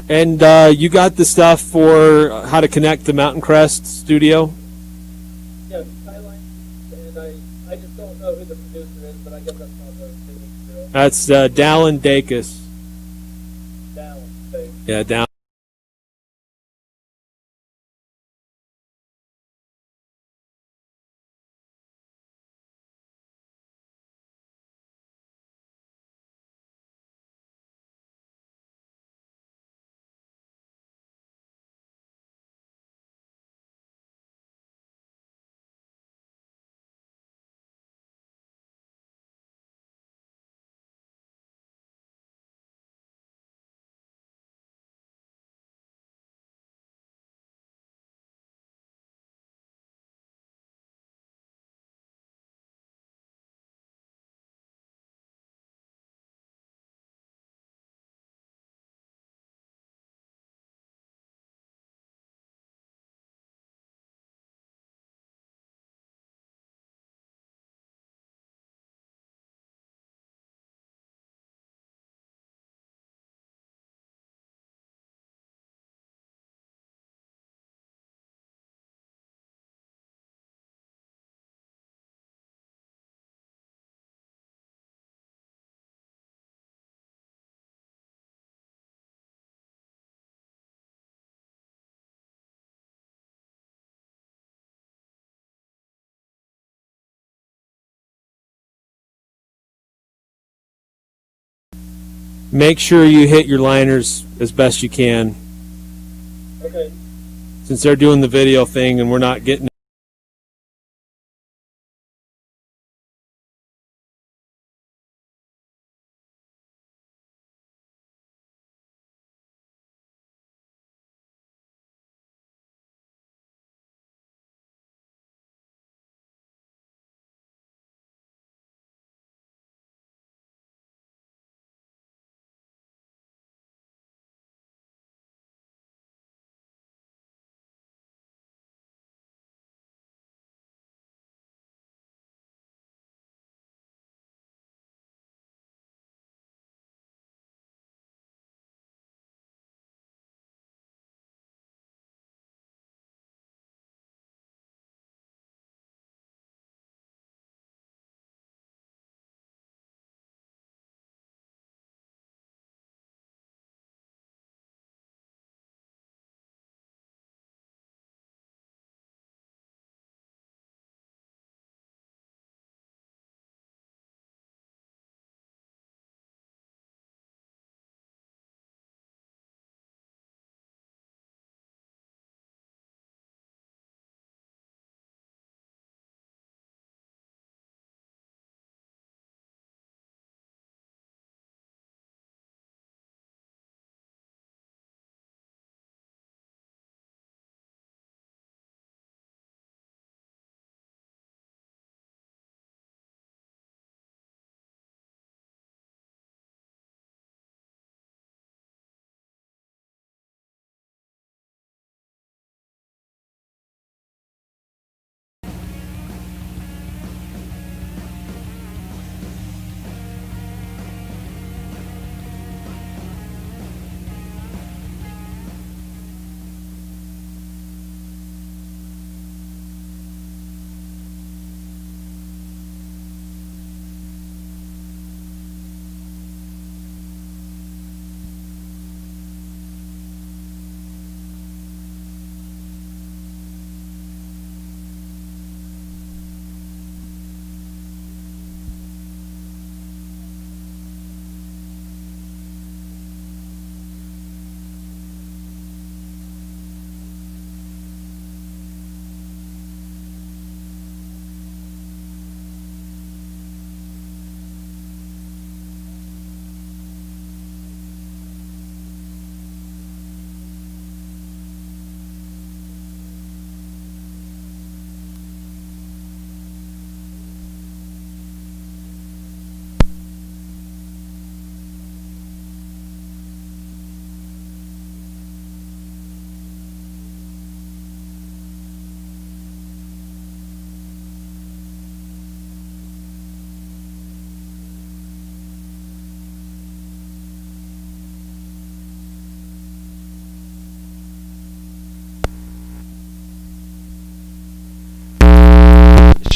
And you got the stuff for how to connect the Mountain Crest studio? Yeah, Skyline, and I just don't know who the producer is, but I guess that's not the video. That's Dallin Dacus. Down, say. Yeah, Dallin. Make sure you hit your liners as best you can. Okay. Since they're doing the video thing and we're not getting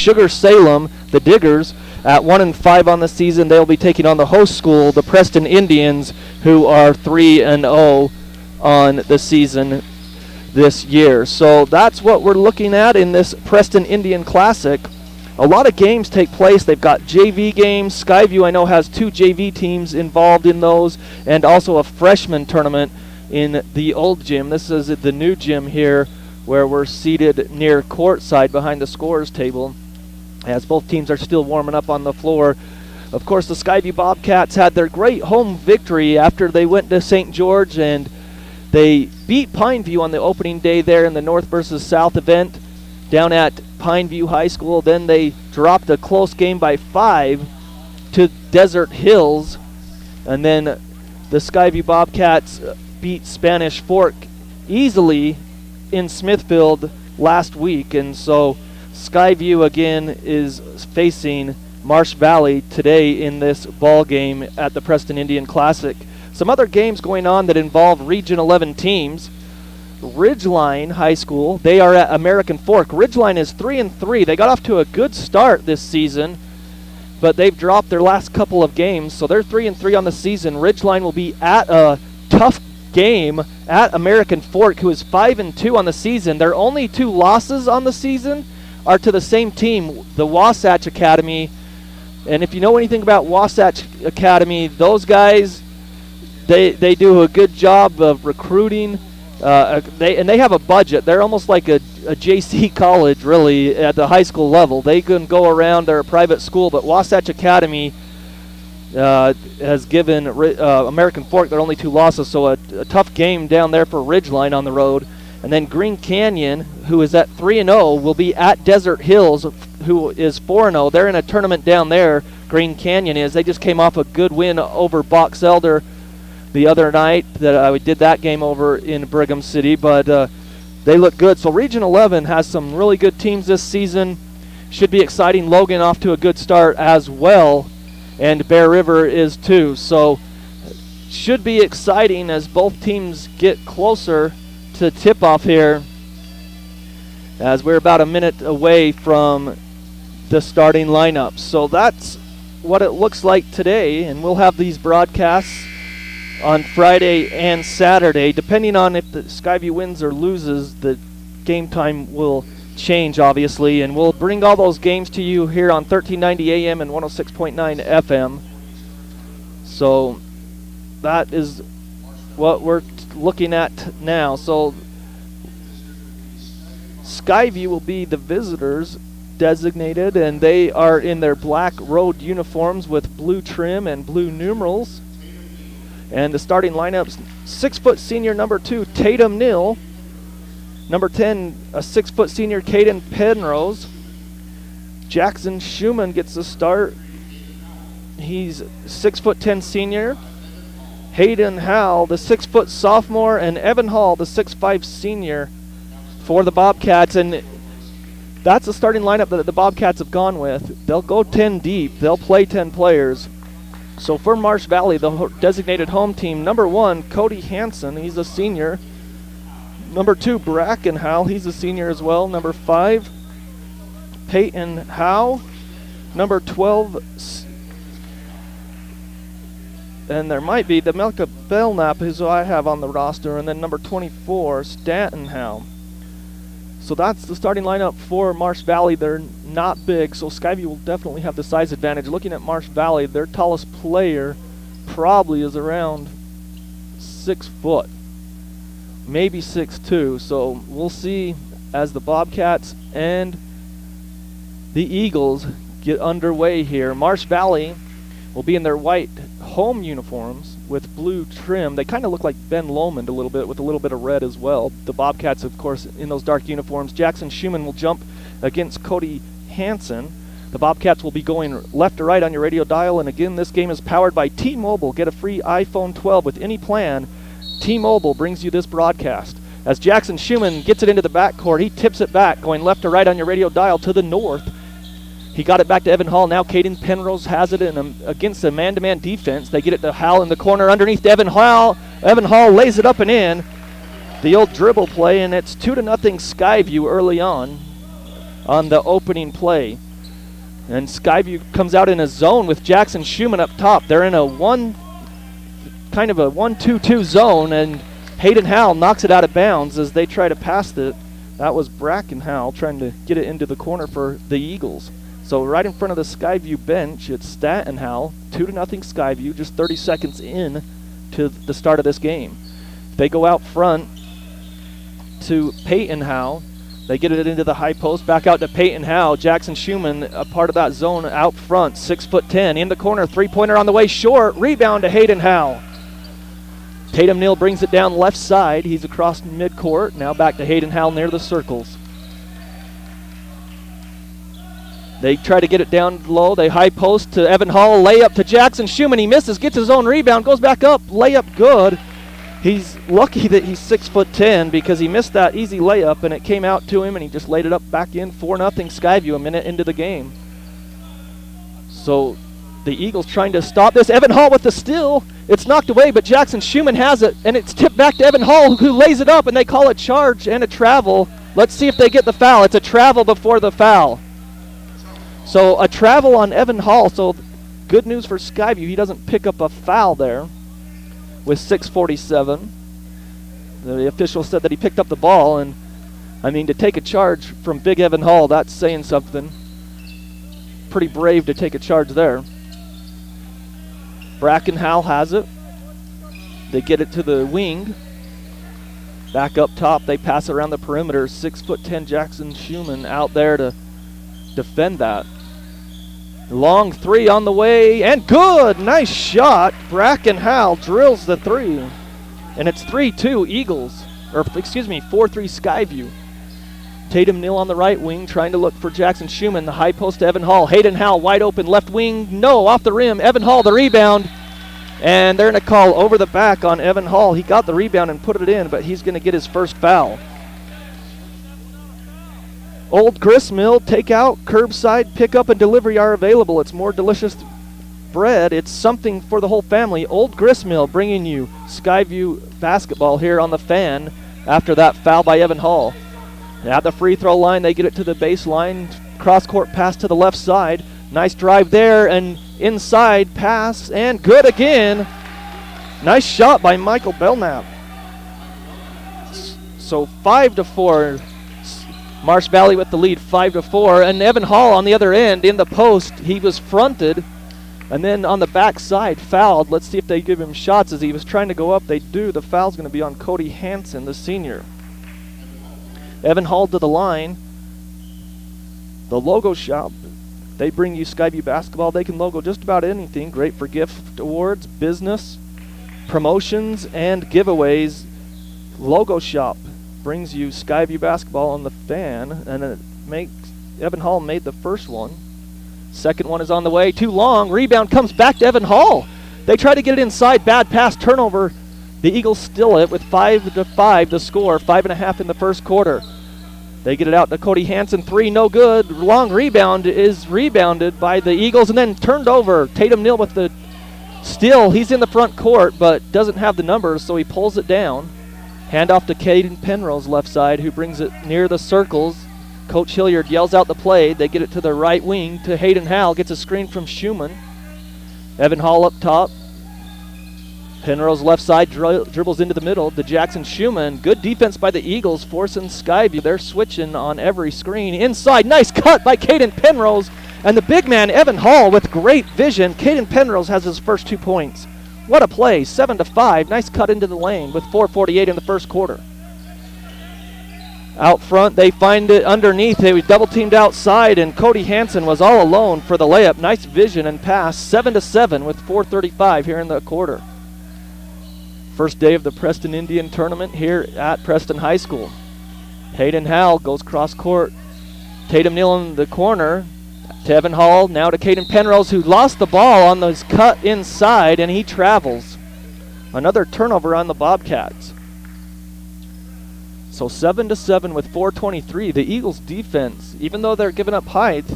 Sugar Salem, the Diggers, at 1-5 on the season. They'll be taking on the host school, the Preston Indians, who are 3-0 on the season this year. So that's what we're looking at in this Preston Indian Classic. A lot of games take place. They've got JV games. Skyview, I know, has 2 JV teams involved in those, and also a freshman tournament in the old gym. This is the new gym here, where we're seated near courtside behind the scorers table, as both teams are still warming up on the floor. Of course, the Skyview Bobcats had their great home victory after they went to St. George, and they beat Pineview on the opening day there in the North versus South event down at Pineview High School. Then they dropped a close game by 5 to Desert Hills, and then the Skyview Bobcats beat Spanish Fork easily in Smithfield last week, and so Skyview again is facing Marsh Valley today in this ball game at the Preston Indian Classic. Some other games going on that involve Region 11 teams. Ridgeline High School, they are at American Fork. Ridgeline is 3-3. They got off to a good start this season, but they've dropped their last couple of games, so they're 3-3 on the season. Ridgeline will be at a tough game at American Fork, who is 5-2 on the season. Their only 2 losses on the season are to the same team, the Wasatch Academy. And if you know anything about Wasatch Academy, those guys, they do a good job of recruiting. They have a budget. They're almost like a JC college, really, at the high school level. They can go around. They're a private school, but Wasatch Academy has given American Fork their only 2 losses, so a tough game down there for Ridgeline on the road. And then Green Canyon, who is at 3-0, will be at Desert Hills, who is 4-0. They're in a tournament down there, Green Canyon is. They just came off a good win over Box Elder the other night. That we did that game over in Brigham City, but they look good. So Region 11 has some really good teams this season. Should be exciting. Logan off to a good start as well, and Bear River is too. So should be exciting as both teams get closer to tip-off here, as we're about a minute away from the starting lineup. So that's what it looks like today, and we'll have these broadcasts on Friday and Saturday. Depending on if the Skyview wins or loses, the game time will change, obviously, and we'll bring all those games to you here on 1390 AM and 106.9 FM. So that is what we're looking at now. So Skyview will be the visitors designated, and they are in their black road uniforms with blue trim and blue numerals. And the starting lineups: 6-foot senior number 2 Tatum Nill, number 10 a 6-foot senior Caden Penrose. Jackson Schumann gets the start. He's 6'10" senior. Hayden Howell, the 6-foot sophomore, and Evan Hall, the 6'5" senior for the Bobcats. And that's the starting lineup that the Bobcats have gone with. They'll go 10 deep. They'll play 10 players. So for Marsh Valley, the designated home team, number 1, Cody Hansen, he's a senior. Number 2, Bracken Howell, he's a senior as well. Number 5, Peyton Howe. Number 12, and there might be the Melka Belknap, who I have on the roster, and then number 24, Stanton Howe. So that's the starting lineup for Marsh Valley. They're not big, so Skyview will definitely have the size advantage. Looking at Marsh Valley, their tallest player probably is around 6 foot, maybe 6'2". So we'll see as the Bobcats and the Eagles get underway here. Marsh Valley will be in their white home uniforms with blue trim. They kind of look like Ben Lomond a little bit, with a little bit of red as well. The Bobcats, of course, in those dark uniforms. Jackson Schumann will jump against Cody Hansen. The Bobcats will be going left to right on your radio dial, and again, this game is powered by T-Mobile. Get a free iPhone 12 with any plan. T-Mobile brings you this broadcast. As Jackson Schumann gets it into the backcourt, he tips it back, going left to right on your radio dial to the north. He got it back to Evan Hall. Now Caden Penrose has it against a man-to-man defense. They get it to Howell in the corner underneath Evan Hall. Evan Hall lays it up and in. The old dribble play, and it's 2-0 Skyview early on the opening play. And Skyview comes out in a zone with Jackson Schumann up top. They're in a kind of a 1-2-2 zone, and Hayden Howell knocks it out of bounds as they try to pass it. That was Bracken Howell trying to get it into the corner for the Eagles. So right in front of the Skyview bench, it's Stat and Howell, 2-0 Skyview, just 30 seconds in to the start of this game. They go out front to Peyton Howell. They get it into the high post, back out to Peyton Howell. Jackson Schumann, a part of that zone out front, 6'10", in the corner, three-pointer on the way short, rebound to Hayden Howell. Tatum Neal brings it down left side. He's across midcourt, now back to Hayden Howell near the circles. They try to get it down low. They high post to Evan Hall. Layup to Jackson Schumann. He misses, gets his own rebound, goes back up. Layup good. He's lucky that he's 6'10" because he missed that easy layup and it came out to him and he just laid it up back in. 4-0 Skyview a minute into the game. So the Eagles trying to stop this. Evan Hall with the steal. It's knocked away, but Jackson Schumann has it and it's tipped back to Evan Hall who lays it up and they call it charge and a travel. Let's see if they get the foul. It's a travel before the foul. So a travel on Evan Hall. So good news for Skyview. He doesn't pick up a foul there with 6:47. The official said that he picked up the ball, and I mean, to take a charge from Big Evan Hall, that's saying something. Pretty brave to take a charge there. Bracken Howell has it. They get it to the wing. Back up top, they pass around the perimeter. 6'10" Jackson Schumann out there to defend that. Long three on the way, and good! Nice shot. Bracken Howell drills the three. And it's 3-2 Eagles, or excuse me, 4-3 Skyview. Tatum Neal on the right wing, trying to look for Jackson Schumann. The high post to Evan Hall. Hayden Howell wide open, left wing, no, off the rim. Evan Hall the rebound. And they're going to call over the back on Evan Hall. He got the rebound and put it in, but he's going to get his first foul. Old Gristmill, takeout, curbside, pickup, and delivery are available. It's more delicious bread. It's something for the whole family. Old Gristmill bringing you Skyview basketball here on the Fan after that foul by Evan Hall. At the free throw line, they get it to the baseline. Cross-court pass to the left side. Nice drive there, and inside pass, and good again. Nice shot by Michael Belknap. So 5-4. Marsh Valley with the lead, 5-4, and Evan Hall on the other end in the post. He was fronted, and then on the back side fouled. Let's see if they give him shots as he was trying to go up. They do. The foul's going to be on Cody Hansen, the senior. Evan Hall to the line. The Logo Shop. They bring you Skyview basketball. They can logo just about anything. Great for gift awards, business, promotions, and giveaways. Logo Shop brings you Skyview basketball on the Fan, and it makes Evan Hall made the first one. Second one is on the way. Too long. Rebound comes back to Evan Hall. They try to get it inside. Bad pass. Turnover. The Eagles still it with 5-5 to score. 5.5 in the first quarter. They get it out to Cody Hansen. Three, no good. Long rebound is rebounded by the Eagles and then turned over. Tatum Neal with the steal. He's in the front court but doesn't have the numbers, so he pulls it down. Hand off to Caden Penrose left side, who brings it near the circles. Coach Hilliard yells out the play. They get it to the right wing to Hayden Howell. Gets a screen from Schumann. Evan Hall up top. Penrose left side dribbles into the middle to Jackson Schumann. Good defense by the Eagles, forcing Skyview. They're switching on every screen. Inside, nice cut by Caden Penrose. And the big man, Evan Hall, with great vision. Caden Penrose has his first 2 points. What a play, 7-5. Nice cut into the lane with 4:48 in the first quarter. Out front, they find it underneath. They were double teamed outside, and Cody Hansen was all alone for the layup. Nice vision and pass, 7-7 with 4:35 here in the quarter. First day of the Preston Indian tournament here at Preston High School. Hayden Howell goes cross court. Tatum Neal in the corner. To Evan Hall, now to Caden Penrose, who lost the ball on those cut inside, and he travels. Another turnover on the Bobcats. So 7-7 with 4:23. The Eagles defense, even though they're giving up height,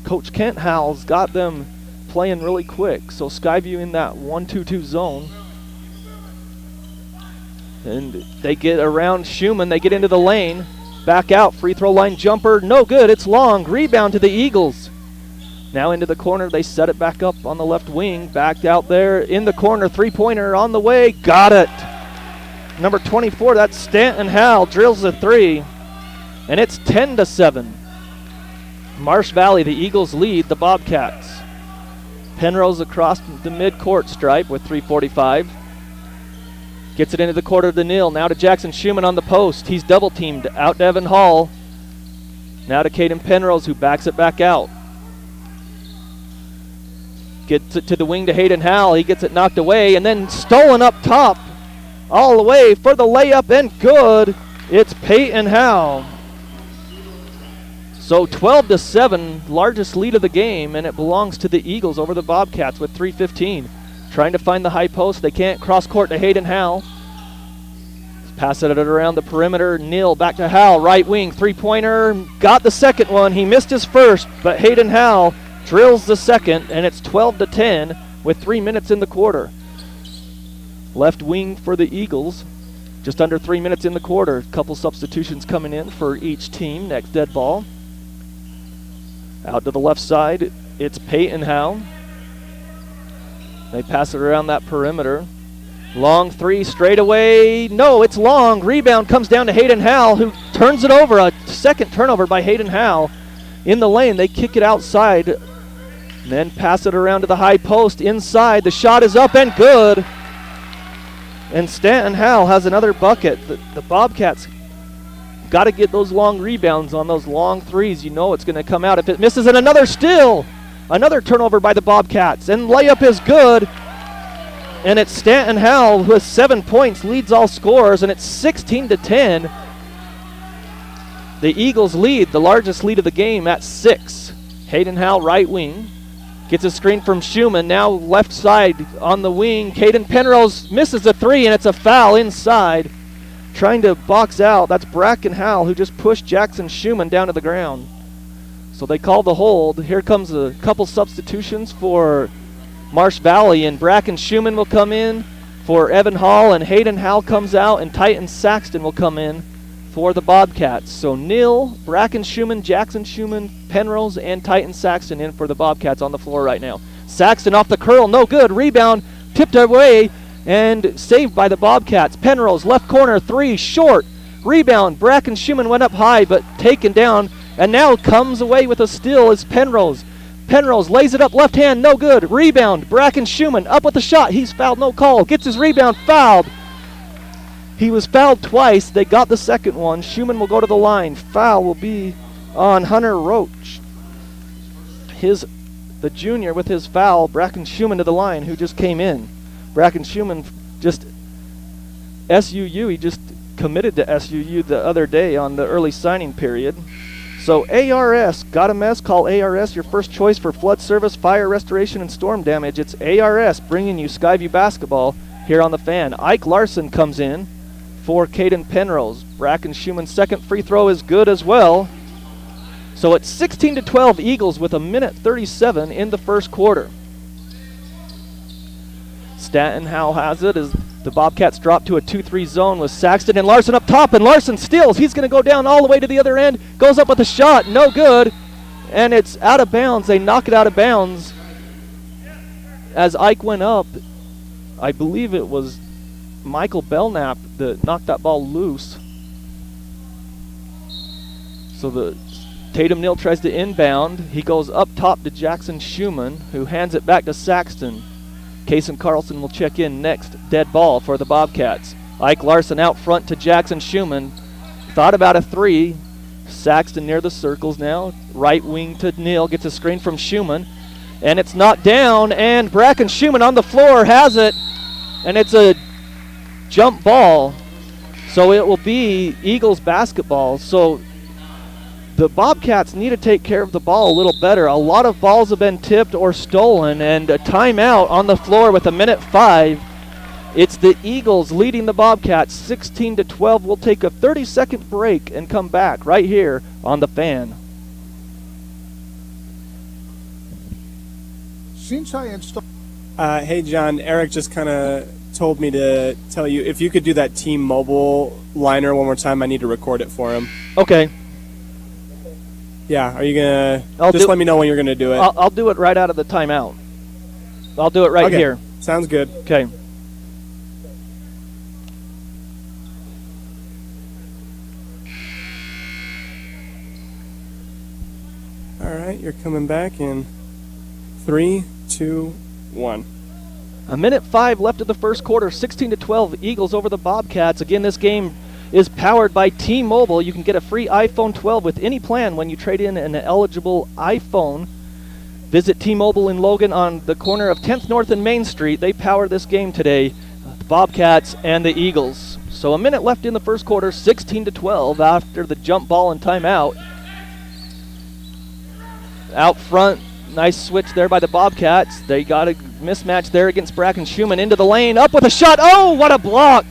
Coach Kent Howell's got them playing really quick. So Skyview in that 1-2-2 zone. And they get around Schumann. They get into the lane. Back out. Free throw line jumper. No good. It's long. Rebound to the Eagles. Now into the corner, they set it back up on the left wing. Back out there in the corner, three-pointer on the way. Got it. Number 24, that's Stanton Howell, drills the three. And it's 10-7. Marsh Valley, the Eagles lead the Bobcats. Penrose across the mid-court stripe with 3:45. Gets it into the quarter to Neal. Now to Jackson Schumann on the post. He's double-teamed. Out to Evan Hall. Now to Caden Penrose, who backs it back out. Gets it to the wing to Hayden Howell. He gets it knocked away and then stolen up top. All the way for the layup and good. It's Peyton Howell. So 12-7, largest lead of the game, and it belongs to the Eagles over the Bobcats with 3:15. Trying to find the high post. They can't cross court to Hayden Howell. Pass it around the perimeter. Neal back to Howell, right wing, three-pointer. Got the second one. He missed his first, but Hayden Howell drills the second, and it's 12-10 with 3 minutes in the quarter. Left wing for the Eagles. Just under 3 minutes in the quarter. A couple substitutions coming in for each team. Next dead ball. Out to the left side, it's Peyton Howell. They pass it around that perimeter. Long three, straight away. No, it's long. Rebound comes down to Hayden Howell, who turns it over. A second turnover by Hayden Howell. In the lane, they kick it outside. And then pass it around to the high post. Inside, the shot is up and good. And Stanton Howell has another bucket. The Bobcats got to get those long rebounds on those long threes. You know it's going to come out. If it misses, and another steal. Another turnover by the Bobcats. And layup is good. And it's Stanton Howell with 7 points, leads all scorers, and it's 16-10. The Eagles lead, the largest lead of the game, at 6. Hayden Howell, right wing. Gets a screen from Schumann, now left side on the wing. Caden Penrose misses a three, and it's a foul inside. Trying to box out, that's Bracken Howell, who just pushed Jackson Schumann down to the ground. So they call the hold. Here comes a couple substitutions for Marsh Valley, and Bracken Schumann will come in for Evan Hall, and Hayden Howell comes out, and Titan Saxton will come in for the Bobcats. So Neal, Bracken Schumann, Jackson Schumann, Penrose, and Titan Saxton in for the Bobcats on the floor right now. Saxton off the curl, no good. Rebound, tipped away, and saved by the Bobcats. Penrose, left corner, three, short. Rebound, Bracken Schumann went up high, but taken down, and now comes away with a steal is Penrose. Penrose lays it up, left hand, no good. Rebound, Bracken Schumann up with the shot. He's fouled, no call. Gets his rebound, fouled. He was fouled twice. They got the second one. Schumann will go to the line. Foul will be on Hunter Roach. The junior with his foul, Bracken Schumann to the line, who just came in. Bracken Schumann just SUU. He just committed to SUU the other day on the early signing period. So ARS, got a mess? Call ARS, your first choice for flood service, fire restoration, and storm damage. It's ARS bringing you Skyview basketball here on the Fan. Ike Larson comes in for Caden Penrose. Bracken Schumann's second free throw is good as well. So it's 16-12 Eagles with 1:37 in the first quarter. Stanton Howell has it as the Bobcats drop to a 2-3 zone with Saxton and Larson up top, and Larson steals. He's going to go down all the way to the other end, goes up with a shot, no good, and it's out of bounds. They knock it out of bounds. As Ike went up, I believe it was Michael Belknap that knocked that ball loose. So the Tatum Neal tries to inbound. He goes up top to Jackson Schumann, who hands it back to Saxton. Kason Carlson will check in next. Dead ball for the Bobcats. Ike Larson out front to Jackson Schumann. Thought about a three. Saxton near the circles now. Right wing to Neal. Gets a screen from Schumann. And it's knocked down. And Bracken Schumann on the floor has it. And it's a jump ball. So it will be Eagles basketball. So the Bobcats need to take care of the ball a little better. A lot of balls have been tipped or stolen, and a timeout on the floor with 1:05. It's the Eagles leading the Bobcats 16-12. We'll take a 30-second break and come back right here on the Fan. Hey, John. Eric just kind of told me to tell you if you could do that team mobile liner one more time. I need to record it for him. Okay. Yeah, are you gonna I'll just do- let me know when you're gonna do it? I'll do it right out of the timeout. I'll do it right Okay. here. Sounds good. Okay. All right, you're coming back in 3, 2, 1. A minute 5 left of the first quarter. 16-12, Eagles over the Bobcats. Again, this game is powered by T-Mobile. You can get a free iPhone 12 with any plan when you trade in an eligible iPhone. Visit T-Mobile in Logan on the corner of 10th North and Main Street. They power this game today, the Bobcats and the Eagles. So a minute left in the first quarter, 16-12 after the jump ball and timeout. Out front, nice switch there by the Bobcats. They got a mismatch there against Bracken Schumann into the lane. Up with a shot. Oh, what a block.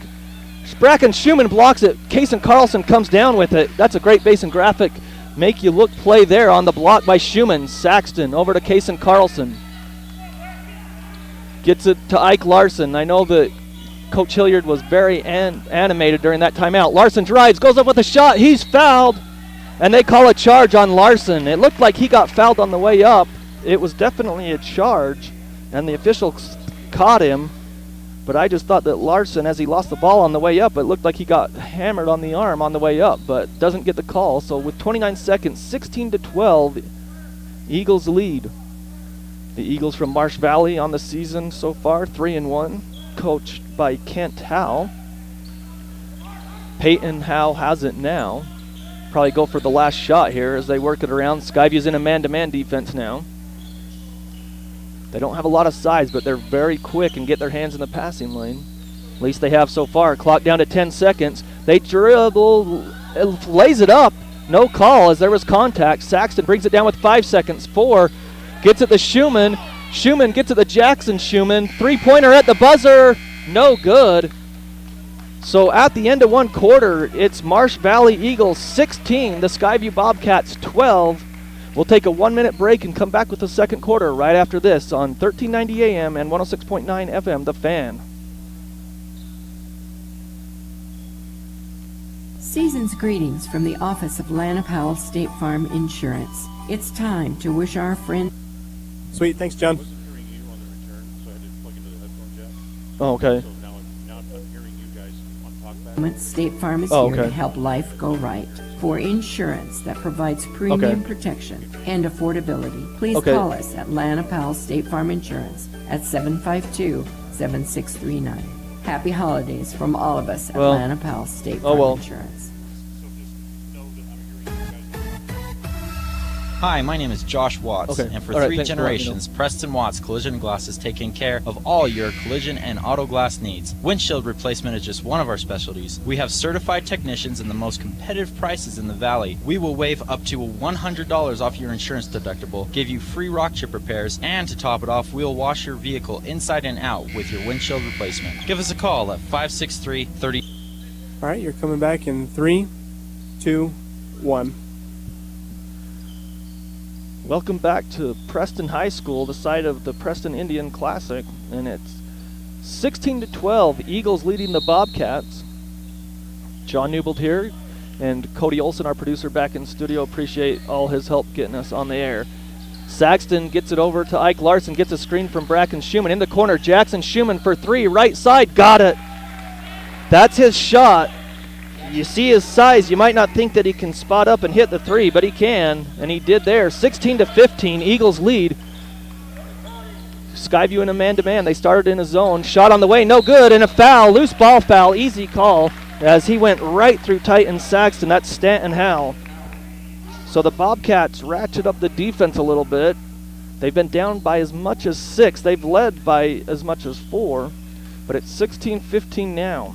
Bracken Schumann blocks it. Kaysen Carlson comes down with it. That's a great base and graphic make you look play there on the block by Schumann. Saxton over to Kaysen Carlson. Gets it to Ike Larson. I know that Coach Hilliard was very animated during that timeout. Larson drives, goes up with a shot. He's fouled. And they call a charge on Larson. It looked like he got fouled on the way up. It was definitely a charge, and the officials caught him. But I just thought that Larson, as he lost the ball on the way up, it looked like he got hammered on the arm on the way up, but doesn't get the call. So with 29 seconds, 16-12, Eagles lead. The Eagles from Marsh Valley on the season so far, 3-1, coached by Kent Howe. Peyton Howe has it now. Probably go for the last shot here as they work it around. Skyview's in a man-to-man defense now. They don't have a lot of size, but they're very quick and get their hands in the passing lane. At least they have so far. Clock down to 10 seconds. They dribble, lays it up. No call as there was contact. Saxton brings it down with 5 seconds. 4, gets it to Schumann. Schumann gets it to Jackson Schumann. Three-pointer at the buzzer. No good. So at the end of one quarter, it's Marsh Valley Eagles 16, the Skyview Bobcats 12. We'll take a 1-minute break and come back with the second quarter right after this on 1390 AM and 106.9 FM, The Fan. Season's greetings from the office of Lana Powell State Farm Insurance. It's time to wish our friend... Sweet, thanks, John. Hearing you on the return, so I had to plug into the headphone jack. Oh, okay. So now I'm hearing you guys on talkback. State Farm is Oh, here okay. to help life go right. For insurance that provides premium protection and affordability, please Okay. call us at Lana Powell State Farm Insurance at 752-7639. Happy holidays from all of us at Well, Lana Powell State Farm well. Insurance. So just know that I'm hearing you guys. Hi, my name is Josh Watts, Okay. and for All right, three thanks for letting me generations, Preston Watts Collision and Glass has taken care of all your collision and auto glass needs. Windshield replacement is just one of our specialties. We have certified technicians and the most competitive prices in the valley. We will waive up to $100 off your insurance deductible, give you free rock chip repairs, and to top it off, we'll wash your vehicle inside and out with your windshield replacement. Give us a call at 563-30. All right, you're coming back in 3, 2, 1. Welcome back to Preston High School, the site of the Preston Indian Classic, and it's 16-12, Eagles leading the Bobcats. John Newbold here, and Cody Olson, our producer, back in studio. Appreciate all his help getting us on the air. Saxton gets it over to Ike Larson, gets a screen from Bracken Schumann. In the corner, Jackson Schumann for 3, right side, got it. That's his shot. You see his size, you might not think that he can spot up and hit the 3, but he can, and he did there. 16-15, Eagles lead. Skyview in a man-to-man. They started in a zone. Shot on the way, no good, and a foul. Loose ball foul, easy call, as he went right through Titan Saxton. That's Stanton Howe. So the Bobcats ratchet up the defense a little bit. They've been down by as much as 6. They've led by as much as 4, but it's 16-15 now.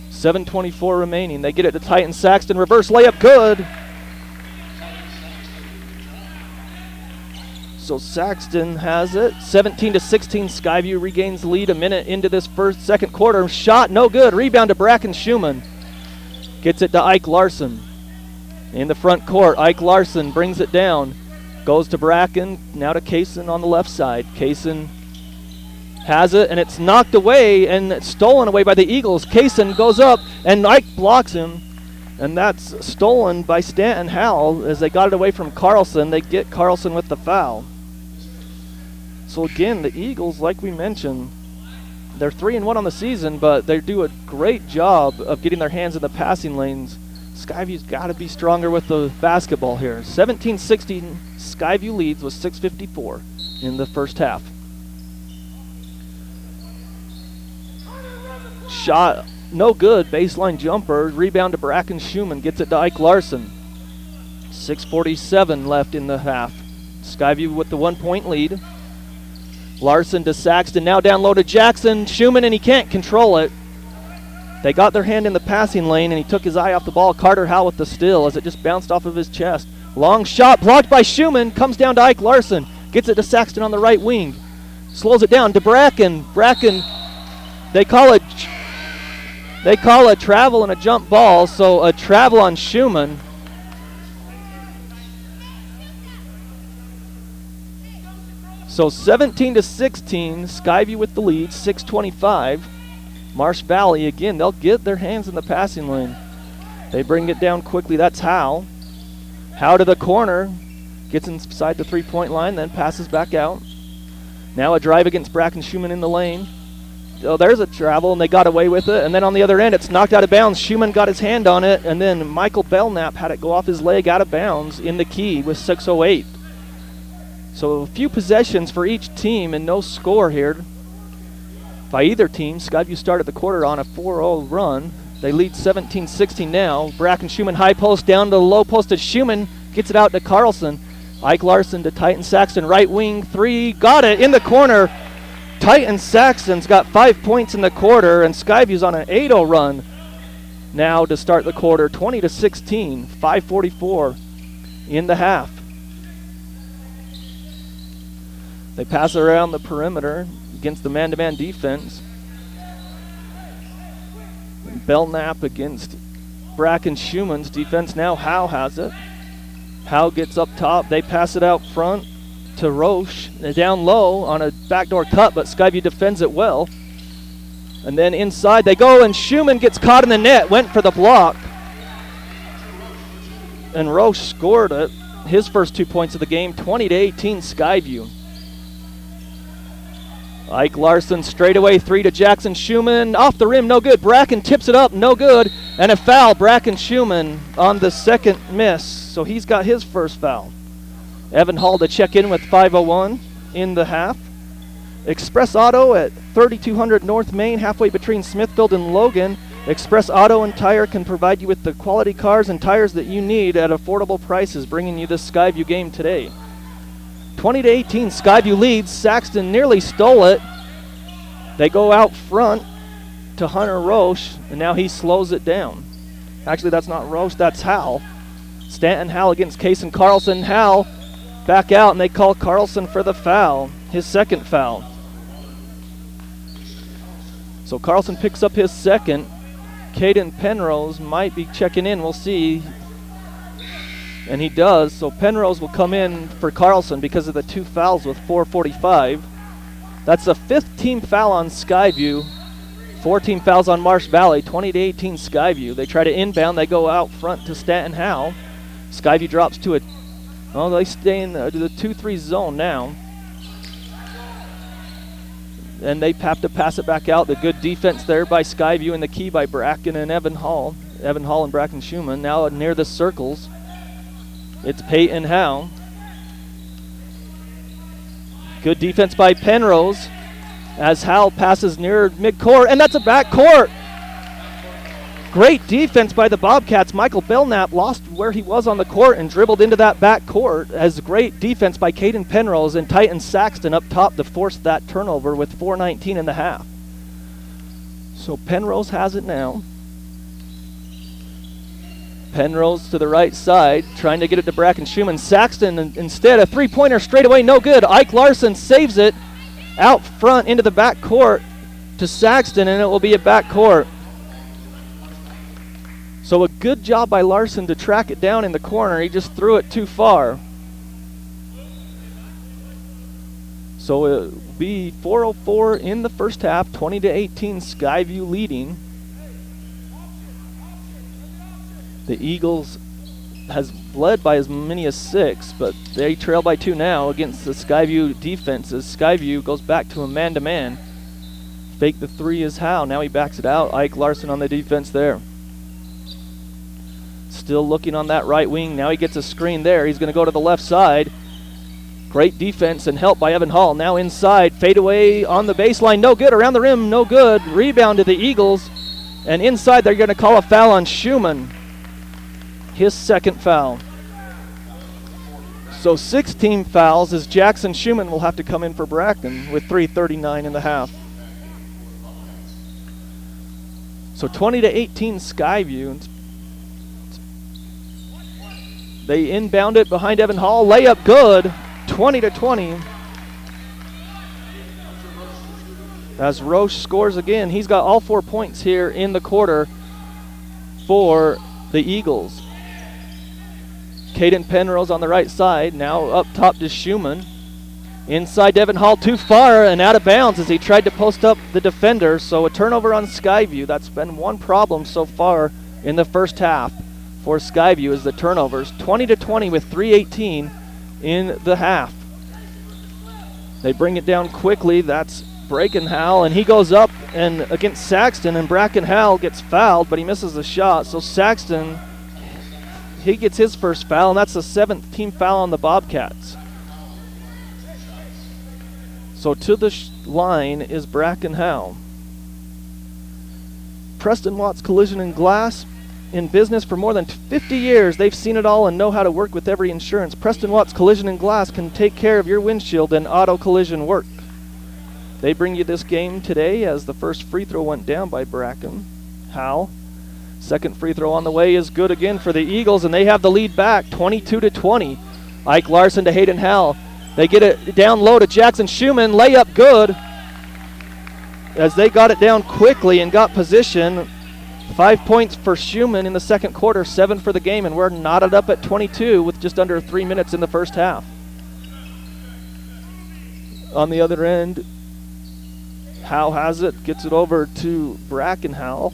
7:24 remaining. They get it to Titan Saxton. Reverse layup, good. So Saxton has it. 17-16. Skyview regains the lead a minute into this second quarter. Shot, no good. Rebound to Bracken Schumann. Gets it to Ike Larson. In the front court, Ike Larson brings it down. Goes to Bracken. Now to Kaysen on the left side. Kaysen has it, and it's knocked away and it's stolen away by the Eagles. Kaysen goes up, and Ike blocks him. And that's stolen by Stanton Howell as they got it away from Carlson. They get Carlson with the foul. So again, the Eagles, like we mentioned, they're 3-1 on the season, but they do a great job of getting their hands in the passing lanes. Skyview's got to be stronger with the basketball here. 17-16, Skyview leads with 6:54 in the first half. Shot no good, baseline jumper, rebound to Bracken Schumann, gets it to Ike Larson. 6:47 left in the half. Skyview with the 1-point lead. Larson to Saxton, now down low to Jackson. Schumann, and he can't control it. They got their hand in the passing lane, and he took his eye off the ball. Carter Howell with the steal as it just bounced off of his chest. Long shot blocked by Schumann, comes down to Ike Larson. Gets it to Saxton on the right wing. Slows it down to Bracken. Bracken, they call a travel and a jump ball, so a travel on Schumann. So 17-16, Skyview with the lead, 6:25. Marsh Valley, again, they'll get their hands in the passing lane. They bring it down quickly. That's Howe. Howe to the corner. Gets inside the three-point line, then passes back out. Now a drive against Bracken Schumann in the lane. Oh, there's a travel, and they got away with it. And then on the other end, it's knocked out of bounds. Schumann got his hand on it, and then Michael Belknap had it go off his leg out of bounds in the key with 6:08. So a few possessions for each team and no score here by either team. Skyview started the quarter on a 4-0 run. They lead 17-16 now. Bracken Schumann high post down to the low post to Schumann. Gets it out to Carlson. Ike Larson to Titan Saxton. Right wing three. Got it in the corner. Titan Saxton's got 5 points in the quarter, and Skyview's on an 8-0 run now to start the quarter. 20-16. 5:44 in the half. They pass it around the perimeter against the man-to-man defense. And Belknap against Bracken Schumann's defense. Now Howe has it. Howe gets up top. They pass it out front to Roche. They're down low on a backdoor cut, but Skyview defends it well. And then inside they go, and Schumann gets caught in the net. Went for the block. And Roche scored it. His first 2 points of the game. 20-18 Skyview. Ike Larson straightaway three to Jackson Schumann. Off the rim, no good. Bracken tips it up, no good. And a foul, Bracken Schumann on the second miss. So he's got his first foul. Evan Hall to check in with 5:01 in the half. Express Auto at 3200 North Main, halfway between Smithfield and Logan. Express Auto and Tire can provide you with the quality cars and tires that you need at affordable prices, bringing you this Skyview game today. 20-18, Skyview leads. Saxton nearly stole it. They go out front to Hunter Roche, and now he slows it down. Actually, that's not Roche, that's Howell. Stanton Howell against Kason Carlson. Howell back out, and they call Carlson for the foul, his second foul. So Carlson picks up his second. Caden Penrose might be checking in, we'll see. And he does, so Penrose will come in for Carlson because of the two fouls with 4:45. That's the fifth team foul on Skyview. 14 fouls on Marsh Valley, 20-18 Skyview. They try to inbound, they go out front to Stanton Howe. Skyview drops to they stay in the 2-3 zone now. And they have to pass it back out. The good defense there by Skyview, and the key by Bracken and Evan Hall. Evan Hall and Bracken Schumann now near the circles. It's Peyton Howe. Good defense by Penrose as Howell passes near midcourt, and that's a backcourt. Great defense by the Bobcats. Michael Belknap lost where he was on the court and dribbled into that backcourt. As great defense by Caden Penrose and Titan Saxton up top to force that turnover with 4:19 in the half. So Penrose has it now. Penrose to the right side, trying to get it to Bracken Schumann. Saxton instead, a three-pointer straight away, no good. Ike Larson saves it out front into the backcourt to Saxton, and it will be a backcourt. So a good job by Larson to track it down in the corner. He just threw it too far. So it will be 4:04 in the first half, 20-18 Skyview leading. The Eagles has led by as many as 6, but they trail by 2 now against the Skyview defenses. Skyview goes back to a man-to-man. Fake the 3 is Howe. Now he backs it out. Ike Larson on the defense there. Still looking on that right wing. Now he gets a screen there. He's going to go to the left side. Great defense and help by Evan Hall. Now inside. Fade away on the baseline. No good. Around the rim. No good. Rebound to the Eagles. And inside they're going to call a foul on Schumann. His second foul. So 6 team fouls as Jackson Schumann will have to come in for Bracken with 3:39 in the half. So 20-18 Skyview. They inbound it behind Evan Hall. Layup good. 20-20. As Roche scores again. He's got all 4 points here in the quarter for the Eagles. Caden Penrose on the right side. Now up top to Schumann. Inside Devin Hall, too far and out of bounds as he tried to post up the defender. So a turnover on Skyview. That's been one problem so far in the first half for Skyview is the turnovers. 20-20 with 3:18 in the half. They bring it down quickly. That's Brackenhowell, and he goes up and against Saxton, and Brackenhowell gets fouled, but he misses the shot. So Saxton, he gets his first foul, and that's the 7th team foul on the Bobcats. So to the line is Brackenhowell. Preston Watts Collision and Glass, in business for more than 50 years. They've seen it all and know how to work with every insurance. Preston Watts Collision and Glass can take care of your windshield and auto collision work. They bring you this game today as the first free throw went down by Brackenhowell. Second free throw on the way is good again for the Eagles, and they have the lead back, 22-20. Ike Larson to Hayden Howell. They get it down low to Jackson Schumann. Layup good as they got it down quickly and got position. 5 points for Schumann in the second quarter, 7 for the game, and we're knotted up at 22 with just under 3 minutes in the first half. On the other end, Howe has it, gets it over to Brackenhowell.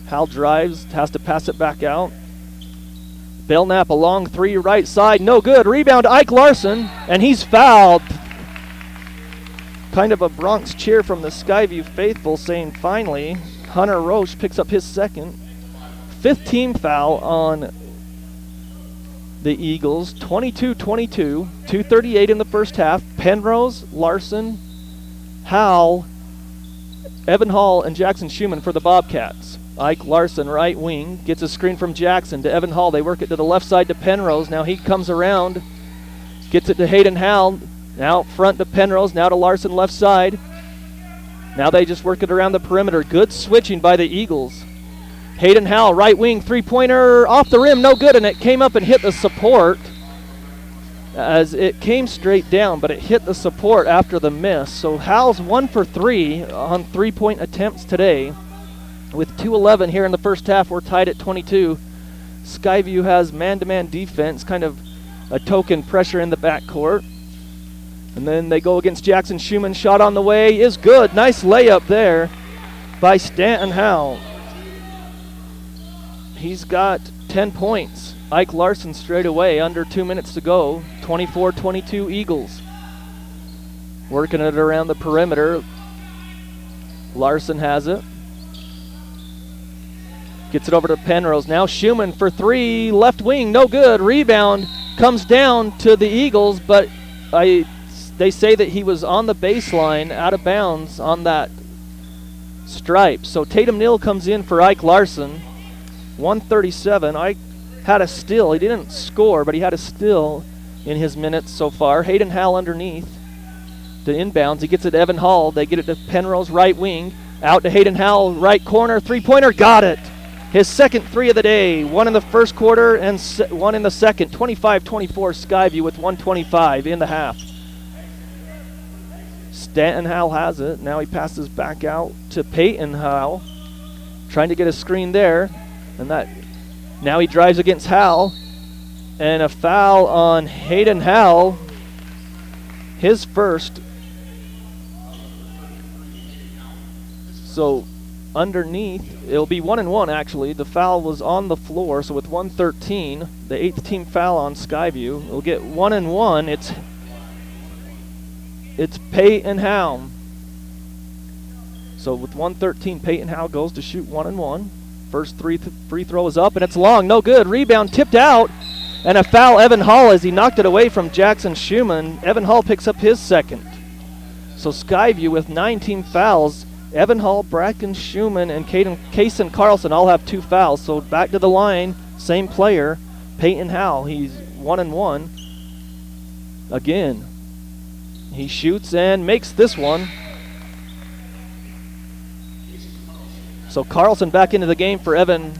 Howell drives, has to pass it back out. Belknap a long 3 right side, no good. Rebound Ike Larson, and he's fouled. Kind of a Bronx cheer from the Skyview faithful saying finally. Hunter Roche picks up his second. 5th team foul on the Eagles. 22-22, 2:38 in the first half. Penrose, Larson, Howell, Evan Hall, and Jackson Schumann for the Bobcats. Ike Larson, right wing, gets a screen from Jackson to Evan Hall. They work it to the left side to Penrose. Now he comes around, gets it to Hayden Howell. Now front to Penrose, now to Larson left side. Now they just work it around the perimeter. Good switching by the Eagles. Hayden Howell, right wing, three-pointer off the rim, no good, and it came up and hit the support as it came straight down, but it hit the support after the miss. So Howell's 1 for 3 on 3-point attempts today. With 2:11 here in the first half, we're tied at 22. Skyview has man-to-man defense, kind of a token pressure in the backcourt. And then they go against Jackson Schumann. Shot on the way is good. Nice layup there by Stanton Howell. He's got 10 points. Ike Larson straight away, under 2 minutes to go. 24-22 Eagles. Working it around the perimeter. Larson has it. Gets it over to Penrose. Now Schumann for 3. Left wing, no good. Rebound comes down to the Eagles, but they say that he was on the baseline, out of bounds on that stripe. So Tatum Neal comes in for Ike Larson. 137. Ike had a steal. He didn't score, but he had a steal in his minutes so far. Hayden Howell underneath to inbounds. He gets it to Evan Hall. They get it to Penrose right wing. Out to Hayden Howell, right corner. Three-pointer, got it. His second 3 of the day. 1 in the first quarter and 1 in the second. 25-24 Skyview with 1:25 in the half. Stanton Howell has it. Now he passes back out to Peyton Howell. Trying to get a screen there. And that now he drives against Howell. And a foul on Hayden Howell. His first. So underneath. It'll be 1-1 actually. The foul was on the floor, so with 113, the 8th team foul on Skyview. It'll get 1-1. It's Peyton Howe. So with 113, Peyton Howe goes to shoot 1-1. First free throw is up, and it's long, no good. Rebound tipped out, and a foul, Evan Hall, as he knocked it away from Jackson Schumann. Evan Hall picks up his second. So Skyview with 9 team fouls. Evan Hall, Bracken Schumann, and Kaysen Carlson all have 2 fouls. So back to the line, same player, Peyton Howe. He's 1-1. Again, he shoots and makes this one. So Carlson back into the game for Evan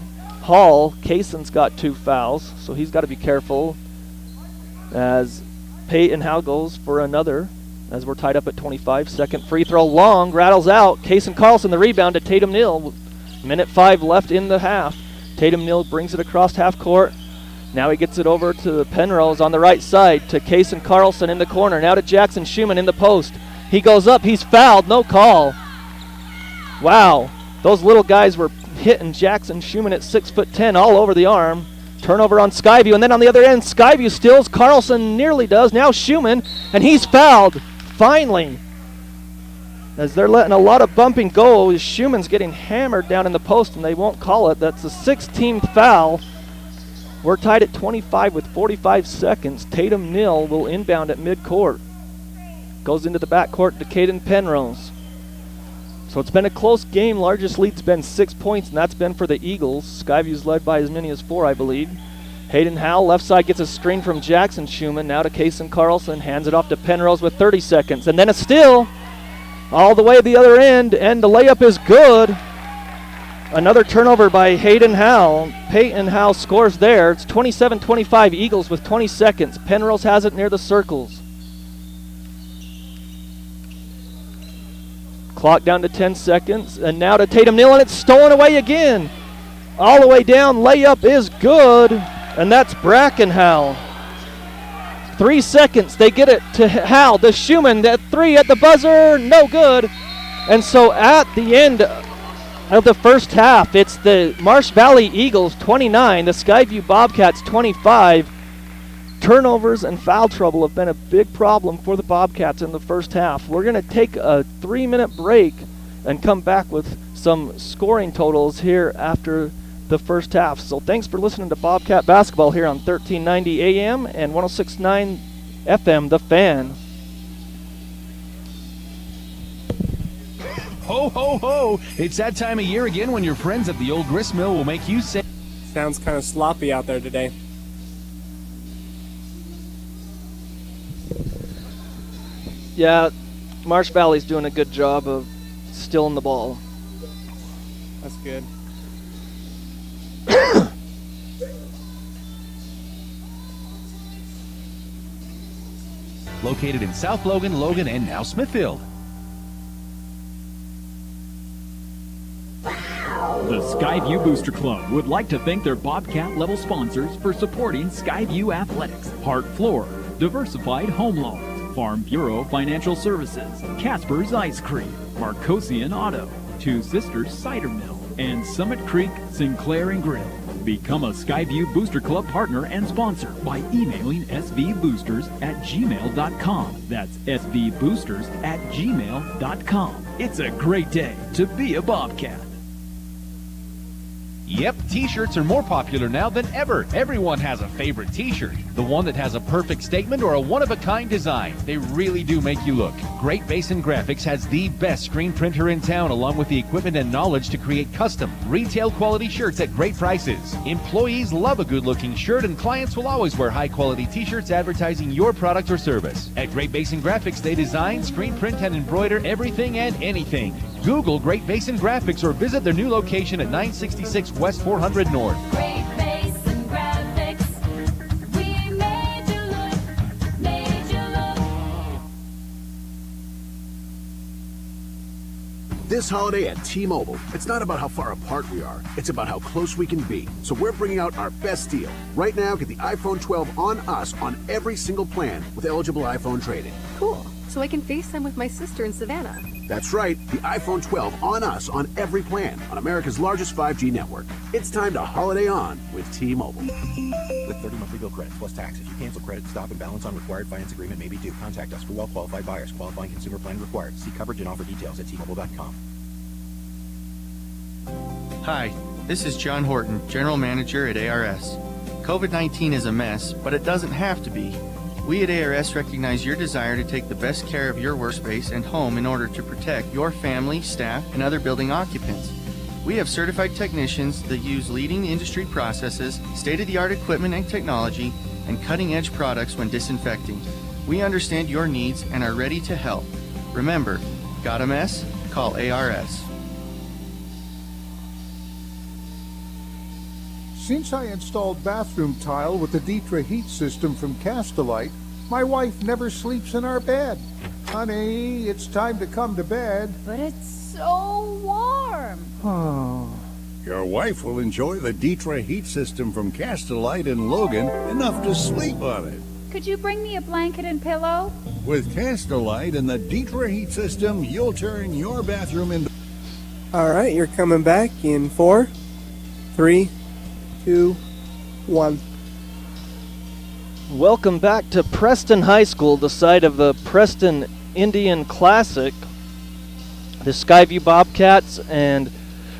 Hall. Kaysen's got 2 fouls, so he's got to be careful as Peyton Howe goes for another, as we're tied up at 25. Second free throw long, rattles out. Kaysen Carlson the rebound to Tatum Neal. Minute 5 left in the half. Tatum Neal brings it across half court. Now he gets it over to Penrose on the right side to Kaysen Carlson in the corner. Now to Jackson Schumann in the post. He goes up, he's fouled, no call. Wow. Those little guys were hitting Jackson Schumann at 6'10" all over the arm. Turnover on Skyview, and then on the other end, Skyview steals. Carlson nearly does. Now Schumann, and he's fouled, finally. As they're letting a lot of bumping go, Schumann's getting hammered down in the post, and they won't call it. That's a 6-team foul. We're tied at 25 with 45 seconds. Tatum Neal will inbound at midcourt. Goes into the backcourt to Caden Penrose. So it's been a close game. Largest lead's been 6 points, and that's been for the Eagles. Skyview's led by as many as 4, I believe. Hayden Howell, left side, gets a screen from Jackson Schumann. Now to Kaysen Carlson, hands it off to Penrose with 30 seconds. And then a steal all the way to the other end, and the layup is good. Another turnover by Hayden Howell. Peyton Howell scores there. It's 27-25 Eagles with 20 seconds. Penrose has it near the circles. Clock down to 10 seconds, and now to Tatum Neal, and it's stolen away again. All the way down, layup is good, and that's Bracken Howell. 3 seconds, they get it to Howell, to Schumann, that 3 at the buzzer, no good. And so at the end of the first half, it's the Marsh Valley Eagles 29, the Skyview Bobcats 25. Turnovers and foul trouble have been a big problem for the Bobcats in the first half. We're going to take a 3-minute break and come back with some scoring totals here after the first half. So thanks for listening to Bobcat Basketball here on 1390 AM and 106.9 FM, The Fan. Ho, ho, ho! It's that time of year again when your friends at the old grist mill will make you say... Sounds kind of sloppy out there today. Yeah, Marsh Valley's doing a good job of stealing the ball. That's good. Located in South Logan, Logan, and now Smithfield. The Skyview Booster Club would like to thank their Bobcat-level sponsors for supporting Skyview Athletics, Hart Floor, Diversified Home Loans, Farm Bureau Financial Services, Casper's Ice Cream, Marcosian Auto, Two Sisters Cider Mill, and Summit Creek Sinclair and Grill. Become a Skyview Booster Club partner and sponsor by emailing svboosters@gmail.com. That's svboosters@gmail.com. It's a great day to be a Bobcat. Yep, t-shirts are more popular now than ever. Everyone has a favorite t-shirt. The one that has a perfect statement or a one-of-a-kind design. They really do make you look. Great Basin Graphics has the best screen printer in town, along with the equipment and knowledge to create custom, retail quality shirts at great prices. Employees love a good-looking shirt, and clients will always wear high-quality t-shirts advertising your product or service. At Great Basin Graphics, they design, screen print, and embroider everything and anything. Google Great Basin Graphics or visit their new location at 966 West 400 North. Great Basin Graphics, we made you look, made you look. This holiday at T-Mobile, it's not about how far apart we are, it's about how close we can be. So we're bringing out our best deal. Right now, get the iPhone 12 on us on every single plan with eligible iPhone trade-in. Cool. so I can FaceTime with my sister in Savannah. That's right, the iPhone 12 on us on every plan on America's largest 5G network. It's time to holiday on with T-Mobile. With 30 monthly bill credits plus tax. If you cancel credit, stop and balance on required finance agreement may be due. Contact us for well-qualified buyers. Qualifying consumer plan required. See coverage and offer details at T-Mobile.com. Hi, this is John Horton, General Manager at ARS. COVID-19 is a mess, but it doesn't have to be. We at ARS recognize your desire to take the best care of your workspace and home in order to protect your family, staff, and other building occupants. We have certified technicians that use leading industry processes, state-of-the-art equipment and technology, and cutting-edge products when disinfecting. We understand your needs and are ready to help. Remember, got a mess? Call ARS. Since I installed bathroom tile with the Dietra heat system from Castelite, my wife never sleeps in our bed. Honey, it's time to come to bed. But it's so warm. Oh. Your wife will enjoy the Dietra heat system from Castelite in Logan enough to sleep on it. Could you bring me a blanket and pillow? With Castelite and the Dietra heat system, you'll turn your bathroom into... All right, you're coming back in 4, 3, 2, 1. Welcome back to Preston High School, the site of the Preston Indian Classic. The Skyview Bobcats and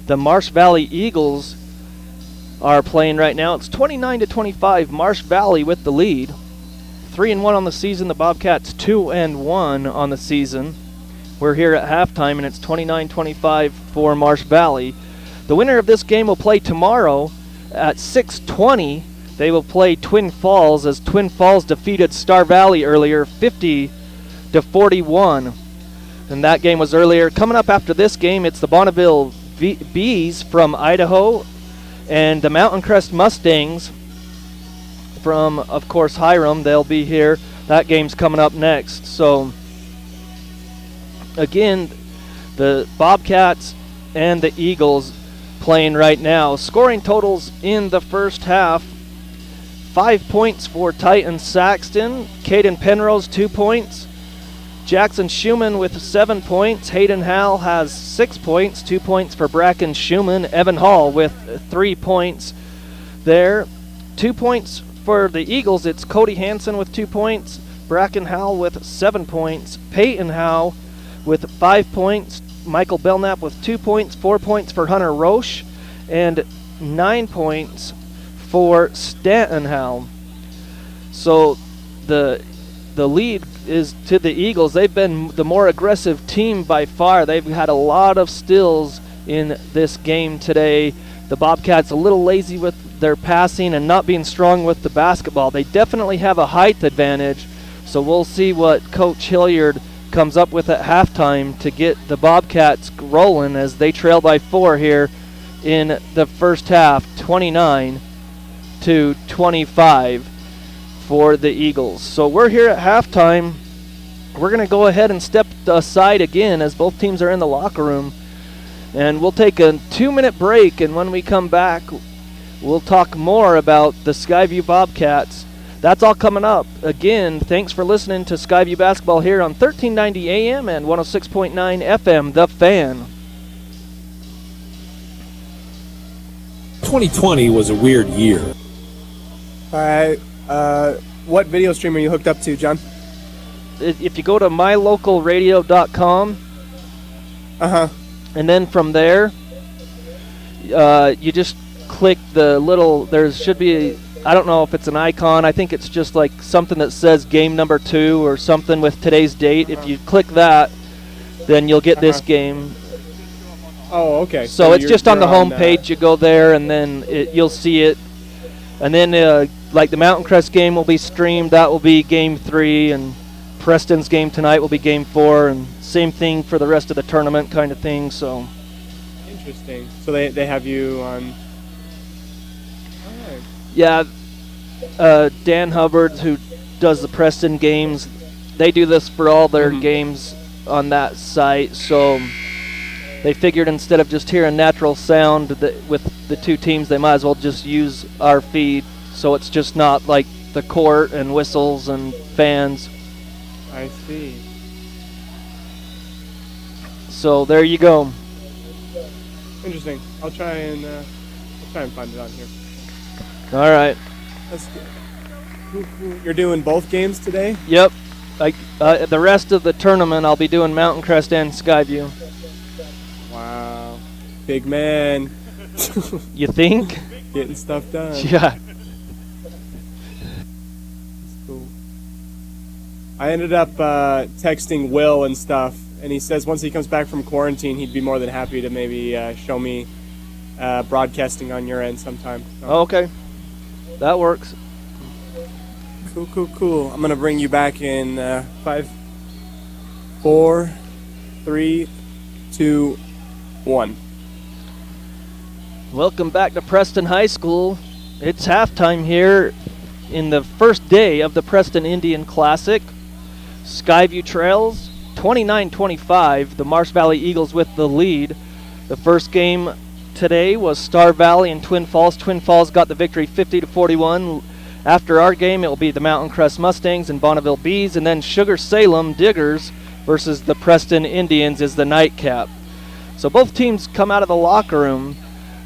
the Marsh Valley Eagles are playing right now. It's 29-25, Marsh Valley with the lead. 3-1 on the season, the Bobcats 2-1 on the season. We're here at halftime and it's 29-25 for Marsh Valley. The winner of this game will play tomorrow at 6:20. They will play Twin Falls as Twin Falls defeated Star Valley earlier 50-41. And that game was earlier. Coming up after this game, it's the Bonneville Bees from Idaho and the Mountain Crest Mustangs from, of course, Hiram. They'll be here. That game's coming up next. So, again, the Bobcats and the Eagles playing right now. Scoring totals in the first half. 5 points for Titan Saxton. Caden Penrose, 2 points. Jackson Schumann with 7 points. Hayden Hall has 6 points. 2 points for Bracken Schumann. Evan Hall with 3 points there. 2 points for the Eagles. It's Cody Hansen with 2 points. Bracken Howell with 7 points. Peyton Howe with 5 points. Michael Belknap with 2 points. 4 points for Hunter Roche. And 9 points for Stanton Howe. So the lead is to the Eagles. They've been the more aggressive team by far. They've had a lot of steals in this game today. The Bobcats a little lazy with their passing and not being strong with the basketball. They definitely have a height advantage, so we'll see what Coach Hilliard comes up with at halftime to get the Bobcats rolling as they trail by 4 here in the first half, 29-25 for the Eagles. So we're here at halftime. We're going to go ahead and step aside again as both teams are in the locker room. And we'll take a 2-minute break, and when we come back, we'll talk more about the Skyview Bobcats. That's all coming up. Again, thanks for listening to Skyview Basketball here on 1390 AM and 106.9 FM, The Fan. 2020 was a weird year. All right. What video stream are you hooked up to, John? If you go to mylocalradio.com, and then from there, you just click the little, there should be, I don't know if it's an icon, I think it's just like something that says game number 2 or something with today's date. If you click that, then you'll get this game. Oh, okay. So it's just on the home page. You go there, and then you'll see it. And then, like the Mountain Crest game will be streamed. That will be game 3, and Preston's game tonight will be game 4, and same thing for the rest of the tournament kind of thing. So interesting. So they have you on. All right. Yeah, Dan Hubbard, who does the Preston games, they do this for all their games on that site. So they figured instead of just hearing natural sound with the two teams, they might as well just use our feed, so it's just not like the court and whistles and fans. I see. So there you go. Interesting. I'll try and find it on here. All right. That's good. Cool. You're doing both games today? Yep. The rest of the tournament, I'll be doing Mountain Crest and Skyview. Wow. Big man. You think? Getting stuff done. Yeah. Cool. I ended up texting Will and stuff, and he says once he comes back from quarantine, he'd be more than happy to maybe show me broadcasting on your end sometime. So. Oh, okay. That works. Cool. I'm going to bring you back in 5, 4, 3, 2, 1. Welcome back to Preston High School. It's halftime here in the first day of the Preston Indian Classic. Skyview trails 29-25. The Marsh Valley Eagles with the lead. The first game today was Star Valley and Twin Falls. Twin Falls got the victory 50-41. After our game, it will be the Mountain Crest Mustangs and Bonneville Bees, and then Sugar Salem Diggers versus the Preston Indians is the nightcap. So both teams come out of the locker room.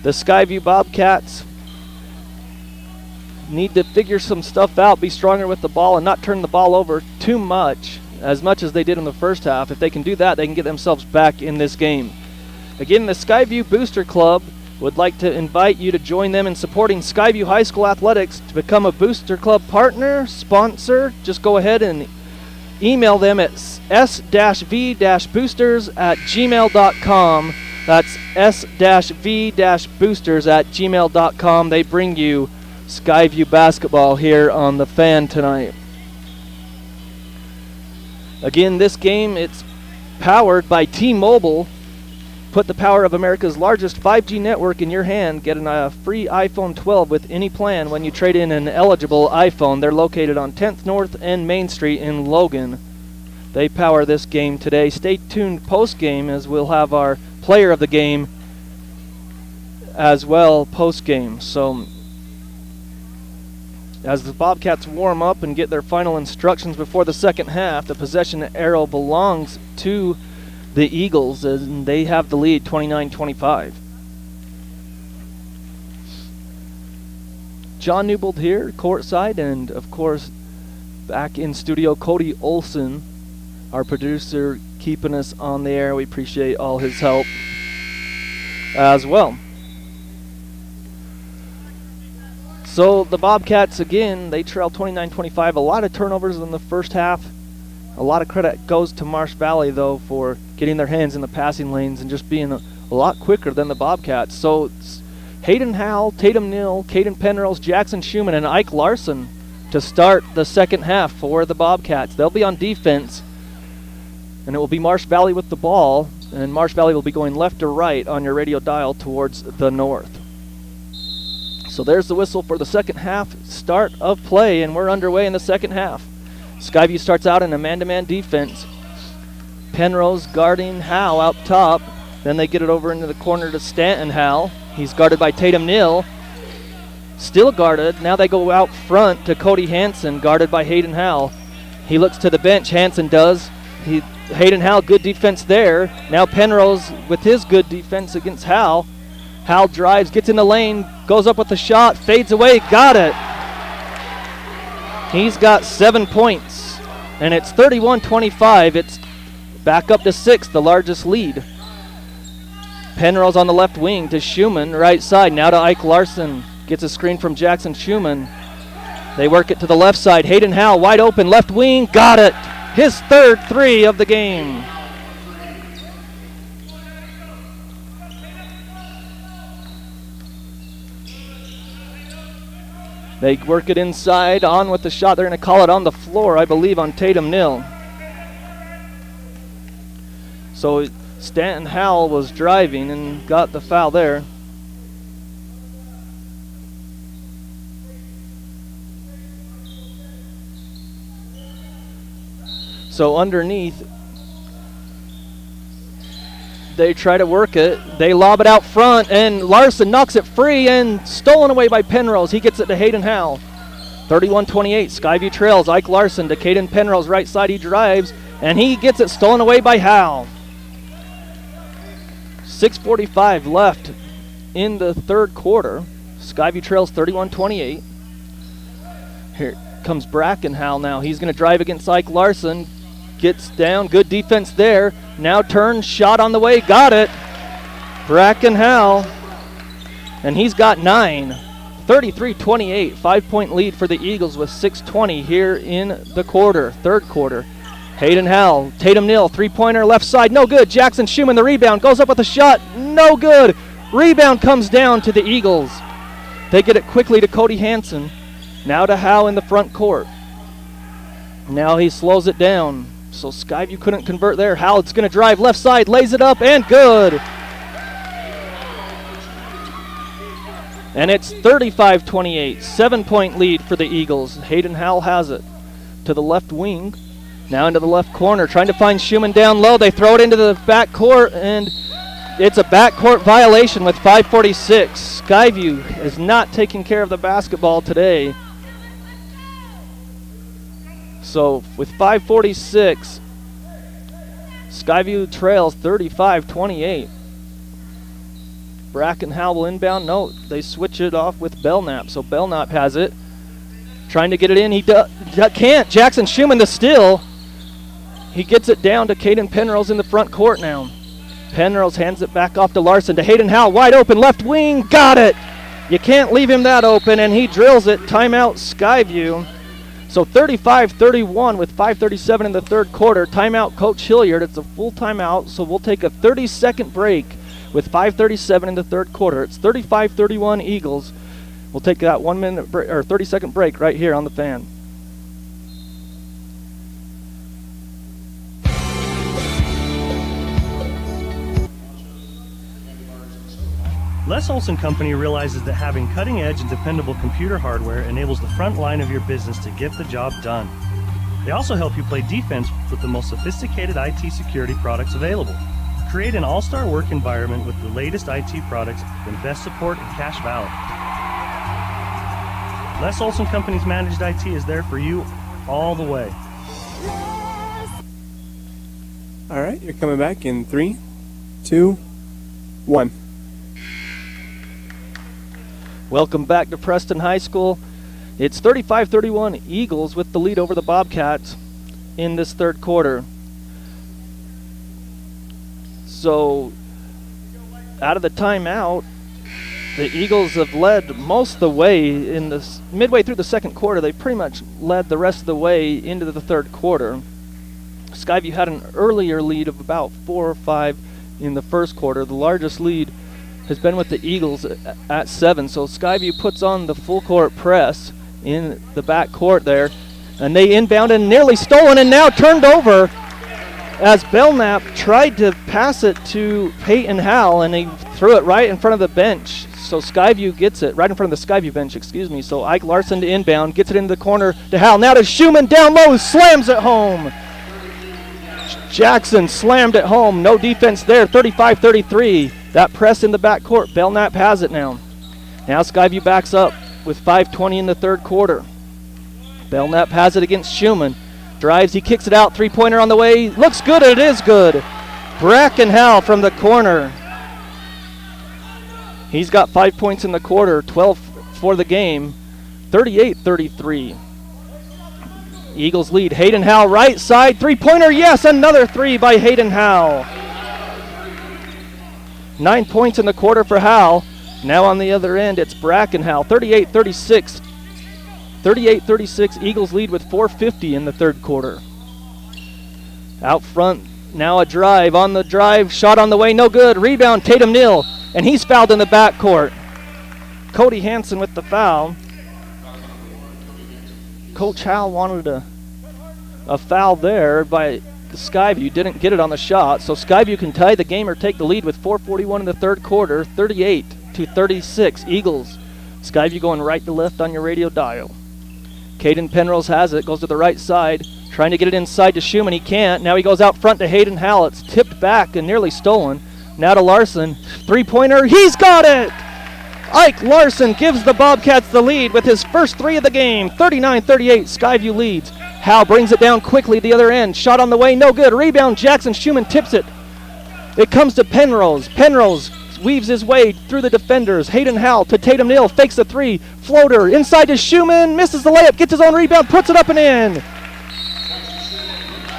The Skyview Bobcats need to figure some stuff out, be stronger with the ball, and not turn the ball over too much as they did in the first half. If they can do that, they can get themselves back in this game. Again, the Skyview Booster Club would like to invite you to join them in supporting Skyview High School athletics. To become a Booster Club partner, sponsor, just go ahead and email them at s-v-boosters@gmail.com. That's s-v-boosters@gmail.com. They bring you Skyview basketball here on the Fan tonight. Again, this game, it's powered by T-Mobile. Put the power of America's largest 5G network in your hand. Get a free iPhone 12 with any plan when you trade in an eligible iPhone. They're located on 10th North and Main Street in Logan. They power this game today. Stay tuned post-game as we'll have our player of the game as well post-game. So as the Bobcats warm up and get their final instructions before the second half, the possession arrow belongs to the Eagles, and they have the lead 29-25. John Newbold here, courtside, and of course back in studio, Cody Olson, our producer, keeping us on the air. We appreciate all his help as well. So the Bobcats, again, they trail 29-25. A lot of turnovers in the first half. A lot of credit goes to Marsh Valley, though, for getting their hands in the passing lanes and just being a lot quicker than the Bobcats. So it's Hayden Howell, Tatum Neal, Caden Penrose, Jackson Schumann, and Ike Larson to start the second half for the Bobcats. They'll be on defense, and it will be Marsh Valley with the ball, and Marsh Valley will be going left or right on your radio dial towards the north. So there's the whistle for the second half start of play, and we're underway in the second half. Skyview starts out in a man-to-man defense. Penrose guarding Howe out top. Then they get it over into the corner to Stanton Howe. He's guarded by Tatum Neal. Still guarded. Now they go out front to Cody Hansen, guarded by Hayden Howe. He looks to the bench. Hansen does. Hayden Howe, good defense there. Now Penrose with his good defense against Howe. Howe drives, gets in the lane, goes up with the shot, fades away, got it. He's got 7 points, and it's 31-25. It's back up to 6, the largest lead. Penrose on the left wing to Schumann, right side. Now to Ike Larson. Gets a screen from Jackson Schumann. They work it to the left side. Hayden Howe wide open, left wing, got it. His third three of the game. They work it inside, on with the shot. They're going to call it on the floor, I believe, on Tatum Neal. So Stanton Howell was driving and got the foul there. So underneath, they try to work it. They lob it out front, and Larson knocks it free and stolen away by Penrose. He gets it to Hayden Howell. 31-28, Skyview trails. Ike Larson to Caden Penrose, right side. He drives, and he gets it stolen away by Howell. 6:45 left in the third quarter. Skyview trails 31-28. Here comes Brackenhall now. He's going to drive against Ike Larson. Gets down. Good defense there. Now turns. Shot on the way. Got it. Brackenhall. And he's got 9. 33-28. 5-point lead for the Eagles with 6:20 here in the quarter. Third quarter. Hayden Howell. Tatum Neal. Three-pointer left side. No good. Jackson Schumann the rebound. Goes up with a shot. No good. Rebound comes down to the Eagles. They get it quickly to Cody Hansen. Now to Howe in the front court. Now he slows it down. So Skyview couldn't convert there. Howell's going to drive left side, lays it up, and good. And it's 35-28. 7-point lead for the Eagles. Hayden Howell has it. To the left wing. Now into the left corner. Trying to find Schumann down low. They throw it into the back court, and it's a backcourt violation with 5:46. Skyview is not taking care of the basketball today. So with 5:46, Skyview trails 35-28. Brackenhall will inbound. No, they switch it off with Belknap. So Belknap has it. Trying to get it in. He can't. Jackson Schumann the steal. He gets it down to Caden Penrose in the front court now. Penrose hands it back off to Larson to Hayden Howell. Wide open left wing. Got it. You can't leave him that open, and he drills it. Timeout Skyview. So 35-31 with 5:37 in the third quarter. Timeout Coach Hilliard. It's a full timeout, so we'll take a 30-second break with 5:37 in the third quarter. It's 35-31 Eagles. We'll take that 1 minute or 30-second break right here on the Fan. Les Olson Company realizes that having cutting-edge and dependable computer hardware enables the front line of your business to get the job done. They also help you play defense with the most sophisticated IT security products available. Create an all-star work environment with the latest IT products and best support in Cache Valley. Les Olson Company's managed IT is there for you all the way. All right, you're coming back in 3, 2, 1. Welcome back to Preston High School. It's 35-31 Eagles with the lead over the Bobcats in this third quarter. So, out of the timeout, the Eagles have led most of the way in this midway through the second quarter. They pretty much led the rest of the way into the third quarter. Skyview had an earlier lead of about 4 or 5 in the first quarter. The largest lead has been with the Eagles at 7. So Skyview puts on the full court press in the back court there. And they inbound and nearly stolen and now turned over as Belknap tried to pass it to Peyton Howell, and he threw it right in front of the bench. So Skyview gets it right in front of the Skyview bench, excuse me. So Ike Larson to inbound, gets it into the corner to Howell. Now to Schumann down low, slams it home. Jackson slammed it home. No defense there, 35-33. That press in the backcourt. Belknap has it now. Now Skyview backs up with 5:20 in the third quarter. Belknap has it against Schumann. Drives, he kicks it out. Three-pointer on the way. Looks good, it is good. Brackenhall from the corner. He's got 5 points in the quarter, 12 for the game. 38-33. Eagles lead. Hayden Howell right side. Three-pointer, yes, another three by Hayden Howell. 9 points in the quarter for Howell. Now on the other end, it's Brackenhall. 38-36. 38-36, Eagles lead with 4:50 in the third quarter. Out front, now a drive. On the drive, shot on the way, no good. Rebound, Tatum Neal, and he's fouled in the backcourt. Cody Hansen with the foul. Coach Howell wanted a foul there by Skyview. Didn't get it on the shot, so Skyview can tie the game or take the lead with 4:41 in the third quarter. 38-36, Eagles. Skyview going right to left on your radio dial. Caden Penrose has it, goes to the right side, trying to get it inside to Schumann. He can't. Now he goes out front to Hayden Howell. It's tipped back and nearly stolen. Now to Larson. Three-pointer. He's got it! Ike Larson gives the Bobcats the lead with his first three of the game. 39-38, Skyview leads. Howell brings it down quickly the other end. Shot on the way, no good. Rebound, Jackson Schumann tips it. It comes to Penrose. Penrose weaves his way through the defenders. Hayden Howell to Tatum Neal, fakes the three, floater inside to Schumann, misses the layup, gets his own rebound, puts it up and in.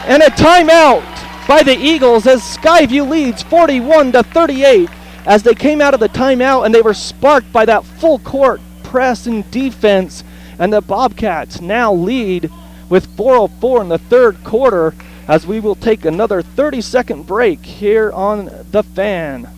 And a timeout by the Eagles as Skyview leads 41-38 as they came out of the timeout and they were sparked by that full court press and defense, and the Bobcats now lead with 4:04 in the third quarter as we will take another 30-second break here on The Fan.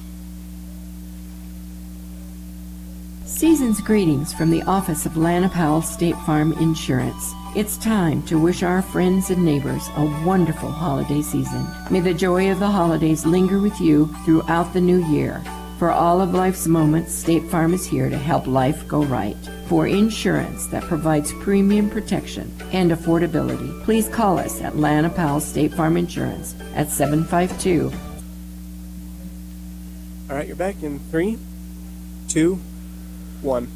Season's greetings from the office of Lana Powell State Farm Insurance. It's time to wish our friends and neighbors a wonderful holiday season. May the joy of the holidays linger with you throughout the new year. For all of life's moments, State Farm is here to help life go right. For insurance that provides premium protection and affordability, please call us at Lana Powell State Farm Insurance at 752. All right, you're back in 3, 2, 1.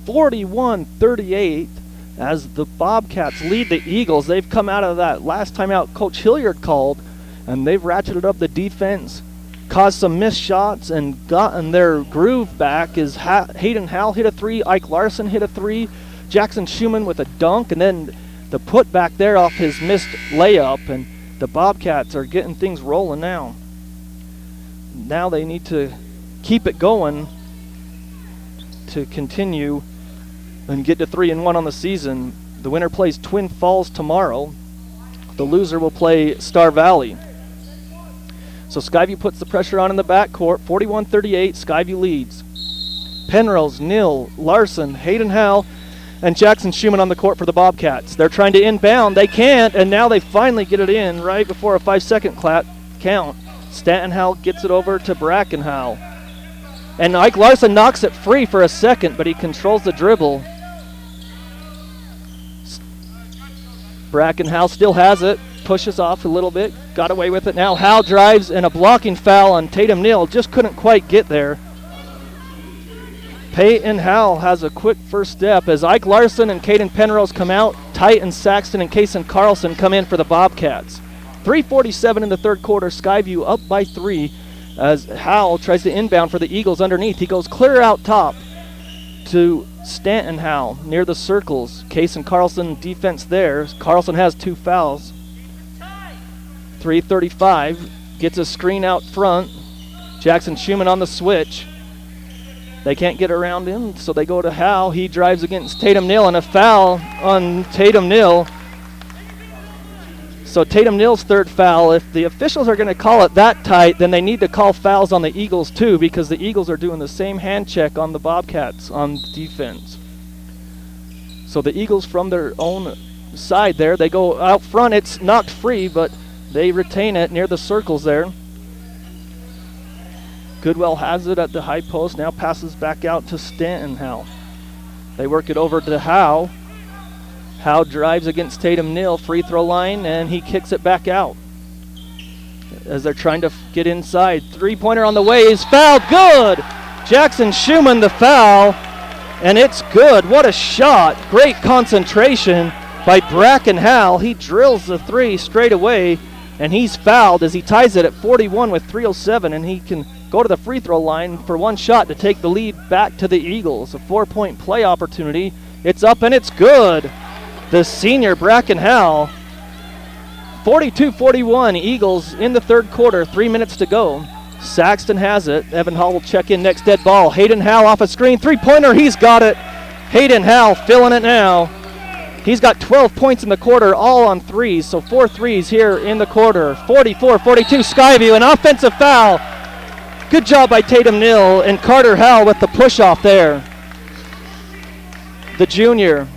41-38 as the Bobcats lead the Eagles. They've come out of that last time out Coach Hilliard called, and they've ratcheted up the defense, caused some missed shots, and gotten their groove back. As Hayden Howell hit a three, Ike Larson hit a three, Jackson Schumann with a dunk, and then the put back there off his missed layup, and the Bobcats are getting things rolling now. Now they need to keep it going to continue and get to 3-1 on the season. The winner plays Twin Falls tomorrow. The loser will play Star Valley. So Skyview puts the pressure on in the backcourt. 41-38, Skyview leads. Penrose, Neal, Larson, Hayden Howell, and Jackson Schumann on the court for the Bobcats. They're trying to inbound. They can't, and now they finally get it in right before a 5-second count. Stanton Howell gets it over to Brackenhow. And Ike Larson knocks it free for a second, but he controls the dribble. Brackenhow still has it. Pushes off a little bit. Got away with it now. Howe drives, and a blocking foul on Tatum Neal. Just couldn't quite get there. Peyton Howell has a quick first step as Ike Larson and Caden Penrose come out. Titan Saxton and Kason Carlson come in for the Bobcats. 3:47 in the third quarter. Skyview up by 3 as Howell tries to inbound for the Eagles underneath. He goes clear out top to Stanton Howell near the circles. Kason Carlson defense there. Carlson has 2 fouls. 3:35, gets a screen out front. Jackson Schumann on the switch. They can't get around him, so they go to Howell. He drives against Tatum Neal, and a foul on Tatum Neal. So Tatum Neal's third foul. If the officials are going to call it that tight, then they need to call fouls on the Eagles too, because the Eagles are doing the same hand check on the Bobcats on defense. So the Eagles from their own side there, they go out front. It's knocked free, but they retain it near the circles there. Goodwell has it at the high post, now passes back out to Stanton Howe. They work it over to Howe. Howe drives against Tatum Neal, free throw line, and he kicks it back out. As they're trying to get inside. Three-pointer on the way is fouled, good! Jackson Schumann the foul, and it's good. What a shot. Great concentration by Bracken Howell. He drills the three straight away, and he's fouled as he ties it at 41 with 3:07, and he can go to the free throw line for one shot to take the lead back to the Eagles. A 4-point play opportunity. It's up and it's good. The senior Bracken Howell. 42-41, Eagles in the third quarter, 3 minutes to go. Saxton has it. Evan Hall will check in next dead ball. Hayden Howell off a screen, three-pointer, he's got it. Hayden Howell filling it now. He's got 12 points in the quarter, all on threes, so 4 threes here in the quarter. 44-42, Skyview, an offensive foul. Good job by Tatum Neal and Carter Howell with the push-off there. The junior.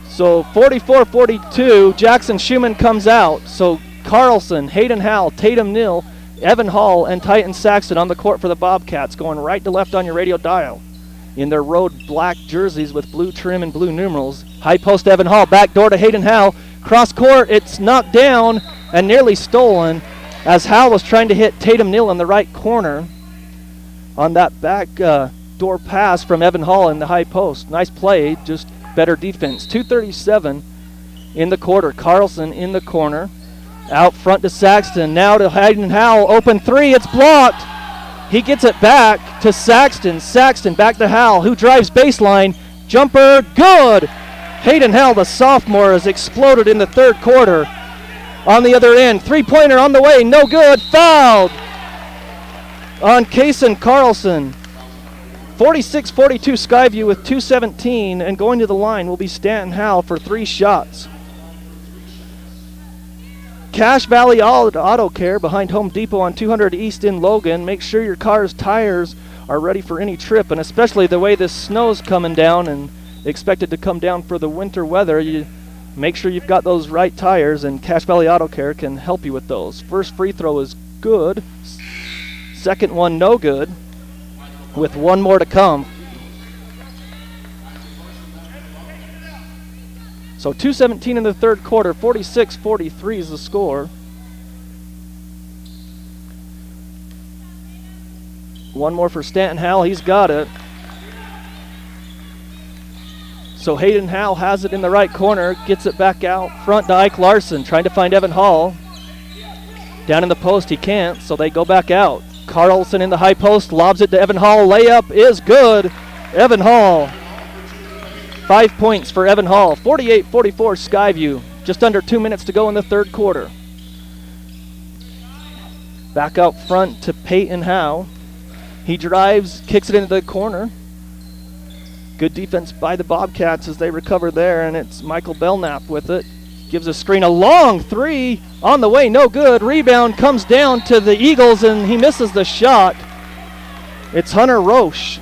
So 44-42, Jackson Schumann comes out. So Carlson, Hayden Howell, Tatum Neal, Evan Hall, and Titan Saxton on the court for the Bobcats, going right to left on your radio dial in their road black jerseys with blue trim and blue numerals. High post Evan Hall, back door to Hayden Howell. Cross court, it's knocked down and nearly stolen as Howell was trying to hit Tatum Neal in the right corner on that back door pass from Evan Hall in the high post. Nice play, just better defense. 2:37 in the quarter. Carlson in the corner. Out front to Saxton. Now to Hayden Howell. Open three. It's blocked. He gets it back to Saxton. Saxton back to Howell, who drives baseline. Jumper, good. Hayden Howell, the sophomore, has exploded in the third quarter. On the other end, three-pointer on the way, no good. Fouled on Kason Carlson. 46-42 Skyview with 2:17, and going to the line will be Stanton Howell for 3 shots. Cache Valley Auto Care behind Home Depot on 200 East in Logan. Make sure your car's tires are ready for any trip, and especially the way this snow's coming down and expected to come down for the winter weather, you make sure you've got those right tires, and Cache Valley Auto Care can help you with those. First free throw is good. Second one no good, with one more to come. So 2:17 in the third quarter, 46-43 is the score. One more for Stanton Howell, he's got it. So Hayden Howell has it in the right corner, gets it back out front to Ike Larson, trying to find Evan Hall. Down in the post, he can't, so they go back out. Carlson in the high post, lobs it to Evan Hall, layup is good. Evan Hall. 5 points for Evan Hall. 48-44 Skyview. Just under 2 minutes to go in the third quarter. Back out front to Peyton Howe. He drives, kicks it into the corner. Good defense by the Bobcats as they recover there, and it's Michael Belknap with it. Gives a screen, a long three on the way, no good. Rebound comes down to the Eagles, and he misses the shot. It's Hunter Roche.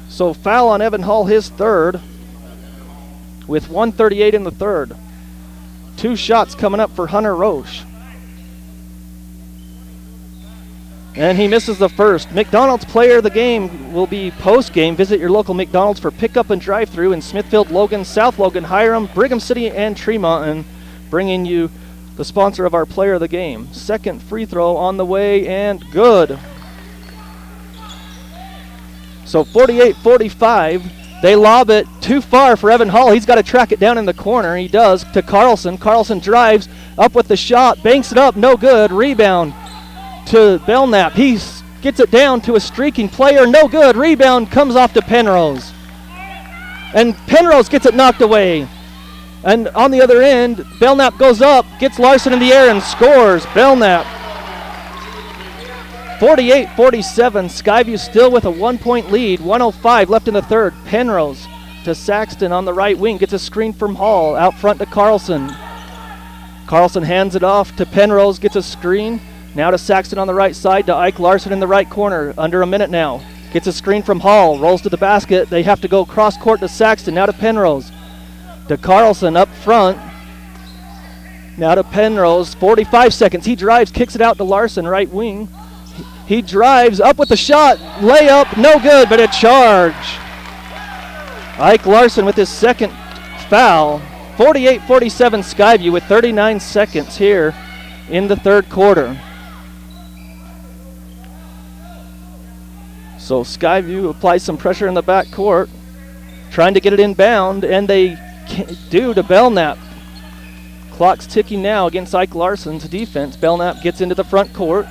So foul on Evan Hall, his third, with 1:38 in the third. 2 shots coming up for Hunter Roche. And he misses the first. McDonald's player of the game will be post-game. Visit your local McDonald's for pickup and drive-through in Smithfield, Logan, South Logan, Hiram, Brigham City, and Tremont, and bringing you the sponsor of our player of the game. Second free throw on the way, and good. So 48-45, they lob it too far for Evan Hall. He's got to track it down in the corner. He does to Carlson. Carlson drives up with the shot, banks it up, no good. Rebound to Belknap. He gets it down to a streaking player, no good. Rebound comes off to Penrose. And Penrose gets it knocked away. And on the other end, Belknap goes up, gets Larson in the air and scores. Belknap. 48-47, Skyview still with a 1-point lead. 1:05 left in the third. Penrose to Saxton on the right wing. Gets a screen from Hall. Out front to Carlson. Carlson hands it off to Penrose. Gets a screen. Now to Saxton on the right side to Ike Larson in the right corner. Under a minute now. Gets a screen from Hall. Rolls to the basket. They have to go cross court to Saxton. Now to Penrose. To Carlson up front. Now to Penrose. 45 seconds. He drives. Kicks it out to Larson. Right wing. He drives up with the shot, layup, no good, but a charge. Ike Larson with his second foul. 48-47 Skyview with 39 seconds here in the third quarter. So Skyview applies some pressure in the back court, trying to get it inbound, and they do to Belknap. Clock's ticking now against Ike Larson's defense. Belknap gets into the front court.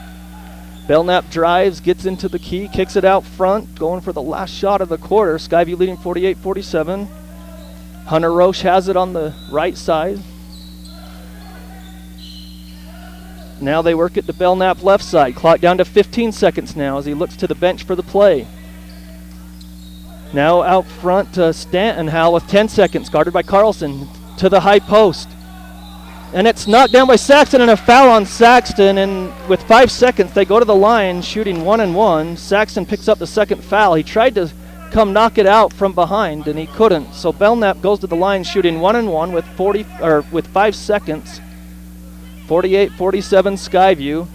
Belknap drives, gets into the key, kicks it out front, going for the last shot of the quarter. Skyview leading 48-47. Hunter Roche has it on the right side. Now they work it to Belknap left side. Clock down to 15 seconds now as he looks to the bench for the play. Now out front to Stanton Howell with 10 seconds, guarded by Carlson, to the high post. And it's knocked down by Saxton, and a foul on Saxton, and with 5 seconds they go to the line shooting 1-1. Saxton picks up the second foul. He tried to come knock it out from behind and he couldn't. So Belknap goes to the line shooting 1-1 with 5 seconds. 48-47 Skyview.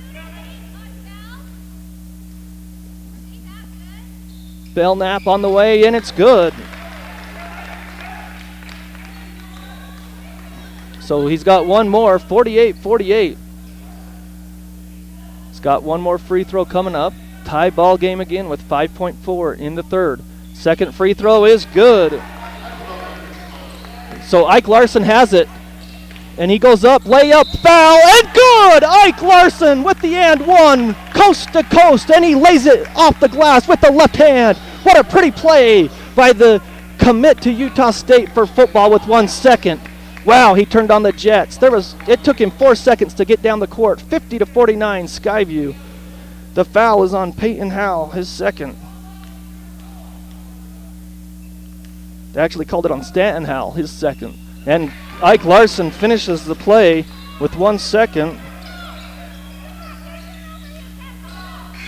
Belknap on the way, and it's good. So he's got one more, 48-48. He's got one more free throw coming up. Tie ball game again with 5.4 in the third. Second free throw is good. So Ike Larson has it. And he goes up, layup, foul, and good! Ike Larson with the and one, coast to coast, and he lays it off the glass with the left hand. What a pretty play by the commit to Utah State for football with 1 second. Wow, he turned on the Jets. It took him 4 seconds to get down the court. 50-49 Skyview. The foul is on Peyton Howell, his second. They actually called it on Stanton Howell, his second. And Ike Larson finishes the play with 1 second.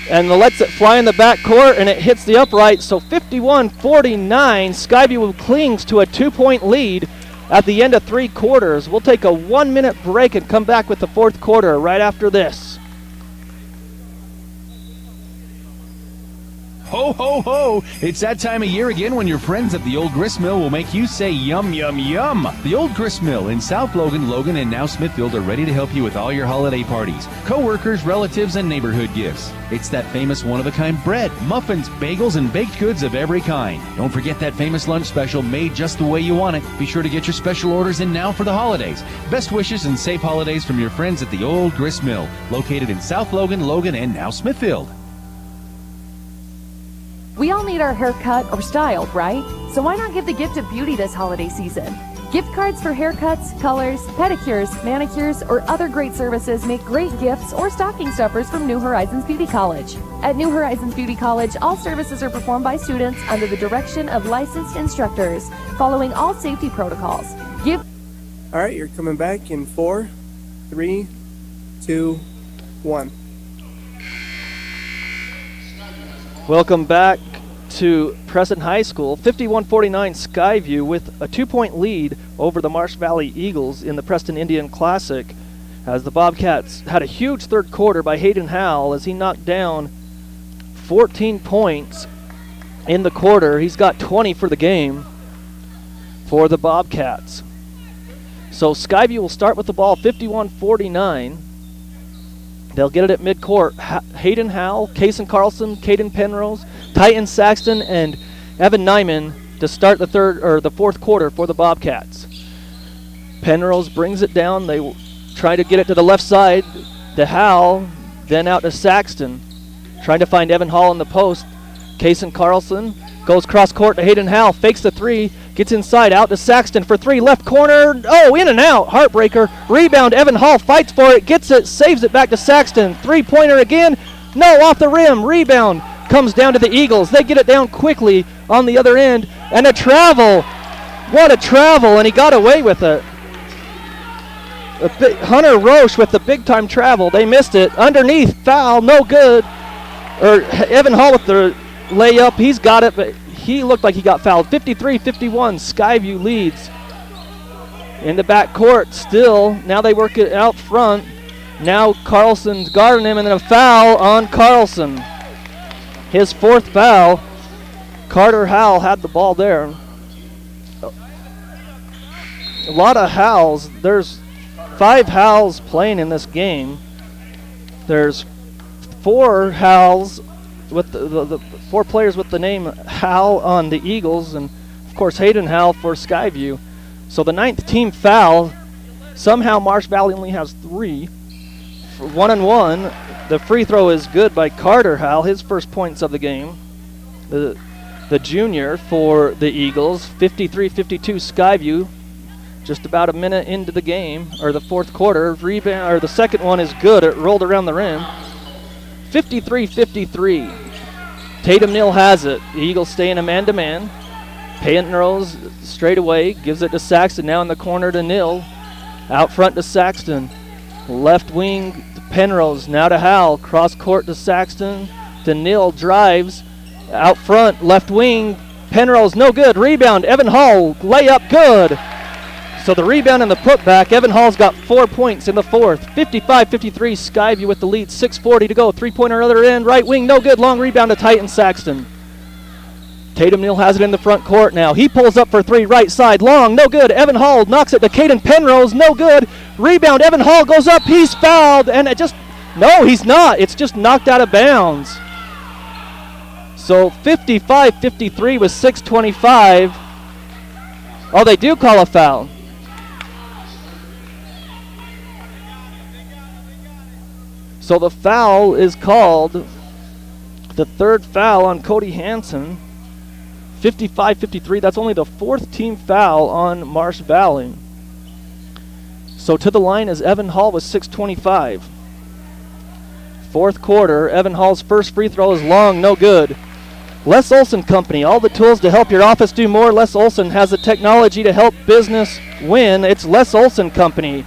And lets it fly in the backcourt, and it hits the upright. So 51-49, Skyview clings to a 2-point lead at the end of 3 quarters. We'll take a 1-minute break and come back with the 4th quarter right after this. Ho, ho, ho! It's that time of year again when your friends at the Old Grist Mill will make you say yum, yum, yum. The Old Grist Mill in South Logan, and now Smithfield are ready to help you with all your holiday parties, co-workers, relatives, and neighborhood gifts. It's that famous one-of-a-kind bread, muffins, bagels, and baked goods of every kind. Don't forget that famous lunch special made just the way you want it. Be sure to get your special orders in now for the holidays. Best wishes and safe holidays from your friends at the Old Grist Mill, located in South Logan, and now Smithfield. We all need our hair cut or styled, right? So why not give the gift of beauty this holiday season? Gift cards for haircuts, colors, pedicures, manicures, or other great services make great gifts or stocking stuffers from New Horizons Beauty College. At New Horizons Beauty College, all services are performed by students under the direction of licensed instructors, following all safety protocols. All right, you're coming back in 4, 3, 2, 1. Welcome back to Preston High School. 51-49 Skyview with a 2-point lead over the Marsh Valley Eagles in the Preston Indian Classic, as the Bobcats had a huge 3rd quarter by Hayden Howell as he knocked down 14 points in the quarter. He's got 20 for the game for the Bobcats. So Skyview will start with the ball 51-49. They'll get it at midcourt. Hayden Howell, Kason Carlson, Caden Penrose, Titan Saxton, and Evan Nyman to start the 4th quarter for the Bobcats. Penrose brings it down. They try to get it to the left side to Howell, then out to Saxton, trying to find Evan Hall in the post. Kason Carlson goes cross court to Hayden Howell, fakes the 3, gets inside, out to Saxton for 3, left corner, oh, in and out, heartbreaker, rebound, Evan Hall fights for it, gets it, saves it back to Saxton, 3-pointer again, no, off the rim, rebound, comes down to the Eagles, they get it down quickly on the other end, and a travel, what a travel, and he got away with it. Hunter Roche with the big-time travel, they missed it, underneath, foul, no good, Evan Hall with the layup, he's got it, but he looked like he got fouled. 53-51, Skyview leads. In the backcourt still, now they work it out front. Now Carlson's guarding him, and then a foul on Carlson. His 4th foul. Carter Howell had the ball there. A lot of Howells. There's 5 Howells playing in this game. There's 4 Howells with the 4 players with the name Howell on the Eagles, and of course Hayden Howell for Skyview. So the 9th team foul. Somehow Marsh Valley only has 3. For 1-and-1. The free throw is good by Carter Howell, his first points of the game. The junior for the Eagles. 53-52 Skyview. Just about a minute into the game, or the 4th quarter. Rebound, or the second one is good. It rolled around the rim. 53-53. Tatum Neal has it. The Eagles stay in a man-to-man. Penrose straight away, gives it to Saxton. Now in the corner to Neal. Out front to Saxton. Left wing to Penrose. Now to Howell. Cross court to Saxton. To Neal. Drives. Out front. Left wing. Penrose no good. Rebound. Evan Hall. Layup good. So the rebound and the putback. Evan Hall's got 4 points in the 4th. 55-53 Skyview with the lead. 6:40 to go. 3-pointer other end. Right wing no good. Long rebound to Titan Saxton. Tatum Neal has it in the front court now. He pulls up for 3 right side. Long no good. Evan Hall knocks it to Caden Penrose. No good. Rebound. Evan Hall goes up. He's fouled. And it just, no, he's not. It's just knocked out of bounds. So 55-53 with 6:25. Oh, they do call a foul. So the foul is called, the third foul on Cody Hansen. 55-53. That's only the fourth team foul on Marsh Valley. So to the line is Evan Hall with 6:25. Fourth quarter, Evan Hall's first free throw is long, no good. Les Olson Company, all the tools to help your office do more. Les Olson has the technology to help business win. It's Les Olson Company.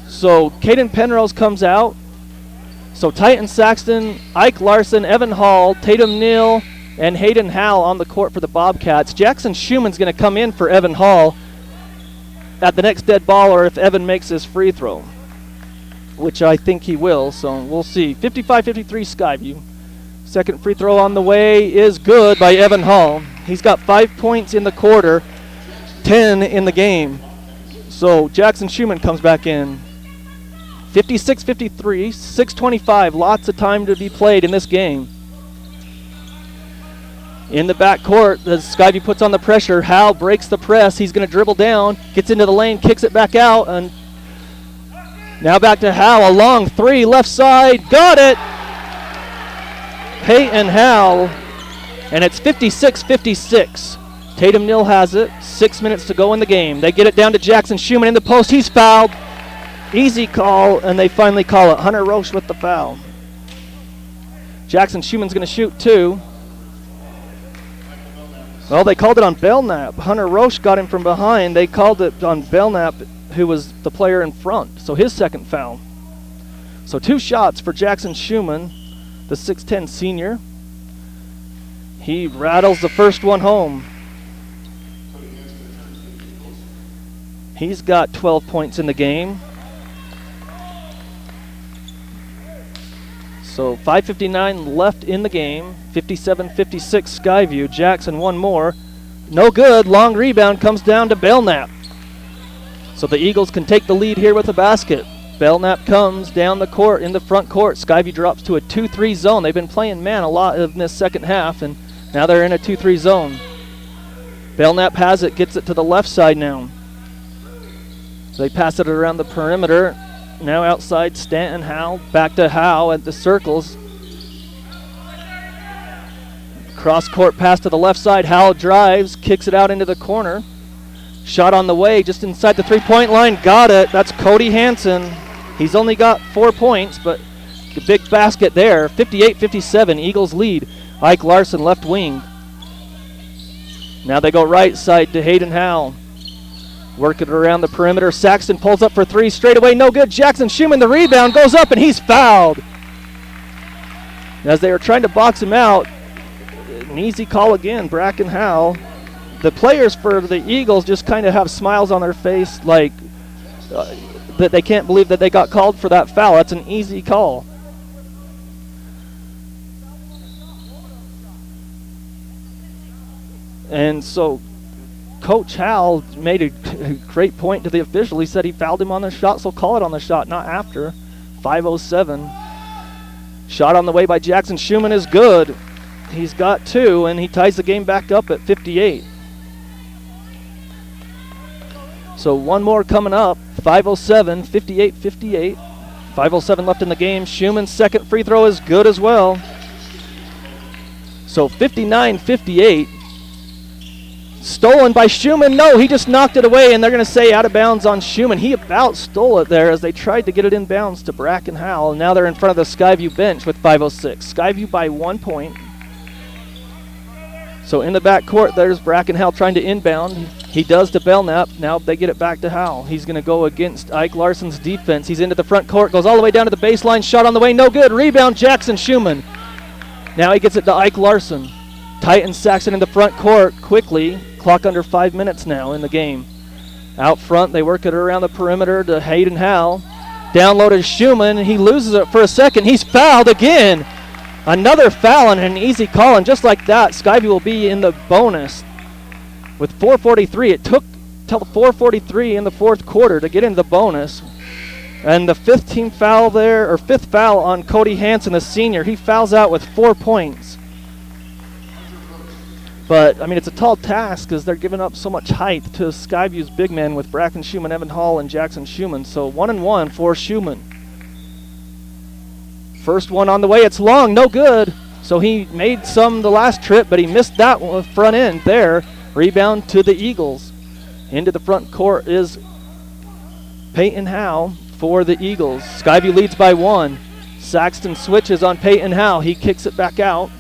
So Caden Penrose comes out. So Titan Saxton, Ike Larson, Evan Hall, Tatum Neal, and Hayden Howell on the court for the Bobcats. Jackson Schumann's going to come in for Evan Hall at the next dead ball, or if Evan makes his free throw, which I think he will, so we'll see. 55-53 Skyview. Second free throw on the way is good by Evan Hall. He's got 5 points in the quarter, 10 in the game. So Jackson Schumann comes back in. 56-53, 6:25, lots of time to be played in this game. In the backcourt, as Skyview puts on the pressure, Hal breaks the press. He's going to dribble down, gets into the lane, kicks it back out, and now back to Hal. A long three, left side, got it! Peyton Hal, and it's 56-56. Tatum Neal has it, 6 minutes to go in the game. They get it down to Jackson Schumann in the post. He's fouled. Easy call, and they finally call it. Hunter Roche with the foul. Jackson Schumann's going to shoot two. Well, they called it on Belknap. Hunter Roche got him from behind. They called it on Belknap, who was the player in front. So his second foul. So 2 shots for Jackson Schumann, the 6'10 senior. He rattles the first one home. He's got 12 points in the game. So 5:59 left in the game. 57-56 Skyview. Jackson one more. No good. Long rebound comes down to Belknap. So the Eagles can take the lead here with a basket. Belknap comes down the court in the front court. Skyview drops to a 2-3 zone. They've been playing man a lot in this second half, and now they're in a 2-3 zone. Belknap has it, gets it to the left side now. They pass it around the perimeter. Now outside Stanton, Howe, back to Howe at the circles. Cross court pass to the left side. Howe drives, kicks it out into the corner. Shot on the way, just inside the three-point line. Got it. That's Cody Hansen. He's only got 4 points, but the big basket there. 58-57, Eagles lead. Ike Larson, left wing. Now they go right side to Hayden Howe. Working around the perimeter. Saxton pulls up for three. Straight away, no good. Jackson Schumann, the rebound, goes up, and he's fouled. As they were trying to box him out, an easy call again, Bracken Howe. The players for the Eagles just kind of have smiles on their face, like that they can't believe that they got called for that foul. That's an easy call. And so Coach Hal made a great point to the official. He said he fouled him on the shot, so call it on the shot, not after. 5:07. Shot on the way by Jackson Schumann is good. He's got 2, and he ties the game back up at 58. So one more coming up. 5:07, 58-58. 5:07 left in the game. Schumann's second free throw is good as well. So 59-58. Stolen by Schumann. No, he just knocked it away, and they're going to say out of bounds on Schumann. He about stole it there as they tried to get it in bounds to Bracken Howell. And now they're in front of the Skyview bench with 5:06. Skyview by 1 point. So in the back court, there's Bracken Howell trying to inbound. He does to Belknap. Now they get it back to Howell. He's going to go against Ike Larson's defense. He's into the front court, goes all the way down to the baseline. Shot on the way, no good. Rebound, Jackson Schumann. Now he gets it to Ike Larson. Titan Saxon in the front court quickly. Clock under 5 minutes now in the game. Out front, they work it around the perimeter to Hayden Howell. Down low to Schumann. He loses it for a second. He's fouled again. Another foul and an easy call. And just like that, Skyview will be in the bonus. With 4:43, it took till 4:43 in the fourth quarter to get into the bonus. And the fifth foul on Cody Hansen, the senior. He fouls out with 4 points. But, I mean, it's a tall task because they're giving up so much height to Skyview's big men with Bracken Schumann, Evan Hall, and Jackson Schumann. So 1-1 for Schumann. First one on the way. It's long. No good. So he made some the last trip, but he missed that one front end there. Rebound to the Eagles. Into the front court is Peyton Howe for the Eagles. Skyview leads by 1. Saxton switches on Peyton Howe. He kicks it back out.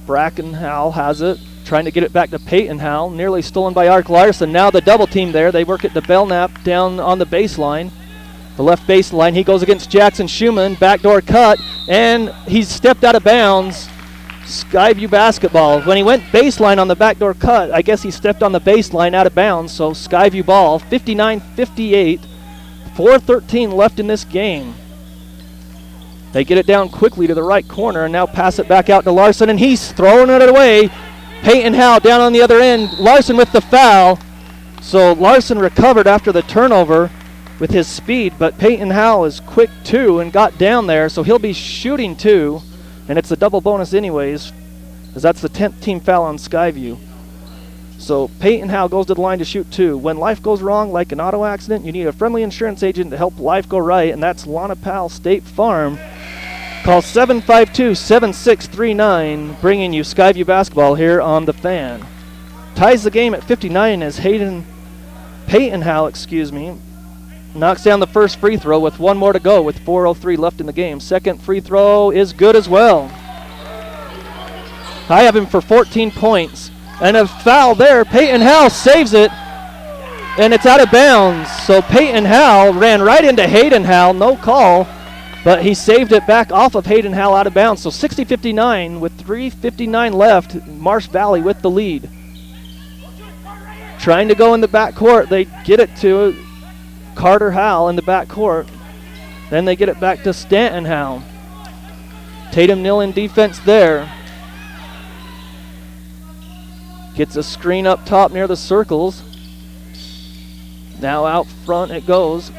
Bracken Howe has it, trying to get it back to Peyton Howe. Nearly stolen by Ark Larson. Now the double team there. They work it to Belknap down on the baseline. The left baseline. He goes against Jackson Schumann. Backdoor cut, and he's stepped out of bounds. Skyview basketball. When he went baseline on the backdoor cut, I guess he stepped on the baseline out of bounds. So Skyview ball, 59-58. 4:13 left in this game. They get it down quickly to the right corner and now pass it back out to Larson, and he's throwing it away. Peyton Howe down on the other end. Larson with the foul. So Larson recovered after the turnover with his speed, but Peyton Howe is quick too and got down there, so he'll be shooting too, and it's a double bonus anyways, as that's the 10th team foul on Skyview. So Peyton Howe goes to the line to shoot 2. When life goes wrong, like an auto accident, you need a friendly insurance agent to help life go right, and that's Lana Powell State Farm. Call 752-7639, bringing you Skyview basketball here on The Fan. Ties the game at 59 as Peyton Howe, knocks down the first free throw with 1 more to go with 4:03 left in the game. Second free throw is good as well. I have him for 14 points. And a foul there. Peyton Howe saves it, and it's out of bounds. So Peyton Howe ran right into Hayden Howe, no call, but he saved it back off of Hayden Howe out of bounds. So 60-59 with 3:59 left. Marsh Valley with the lead. Trying to go in the backcourt. They get it to Carter Howe in the backcourt. Then they get it back to Stanton Howe. Tatum Nill in defense there. Gets a screen up top near the circles. Now out front it goes.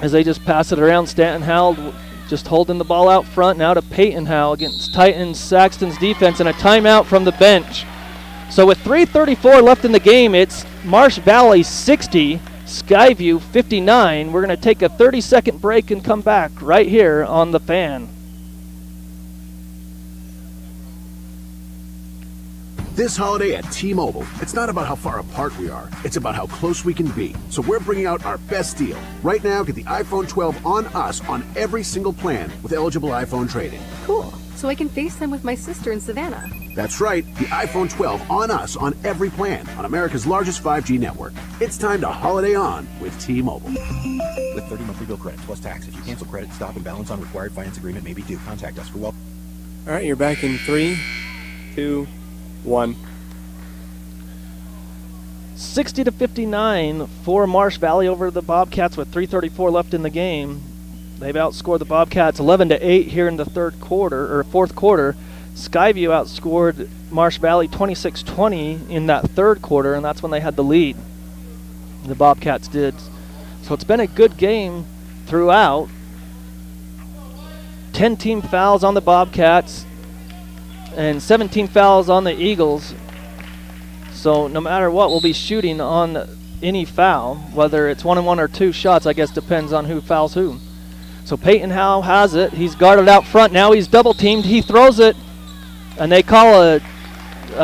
As they just pass it around, Stanton Howe just holding the ball out front. Now to Peyton Howe against Titans Saxton's defense, and a timeout from the bench. So with 3:34 left in the game, it's Marsh Valley 60, Skyview 59. We're going to take a 30-second break and come back right here on The Fan. This holiday at T-Mobile, it's not about how far apart we are. It's about how close we can be. So we're bringing out our best deal. Right now, get the iPhone 12 on us on every single plan with eligible iPhone trade-in. Cool. So I can FaceTime with my sister in Savannah. That's right, the iPhone 12 on us on every plan on America's largest 5G network. It's time to holiday on with T-Mobile. With 30 monthly bill credits plus tax. If you cancel credit, stop and balance on required finance agreement may be due. Contact us for welcome. All right, you're back in 3, 2, 1. 60-59 for Marsh Valley over the Bobcats with 3:34 left in the game. They've outscored the Bobcats 11-8 here in the fourth quarter. Skyview outscored Marsh Valley 26-20 in that third quarter, and that's when they had the lead. The Bobcats did. So it's been a good game throughout. 10 team fouls on the Bobcats and 17 fouls on the Eagles. So no matter what, we'll be shooting on any foul, whether it's 1-on-1 or 2 shots, I guess depends on who fouls who. So Peyton Howe has it. He's guarded out front. Now he's double teamed. He throws it, and they call a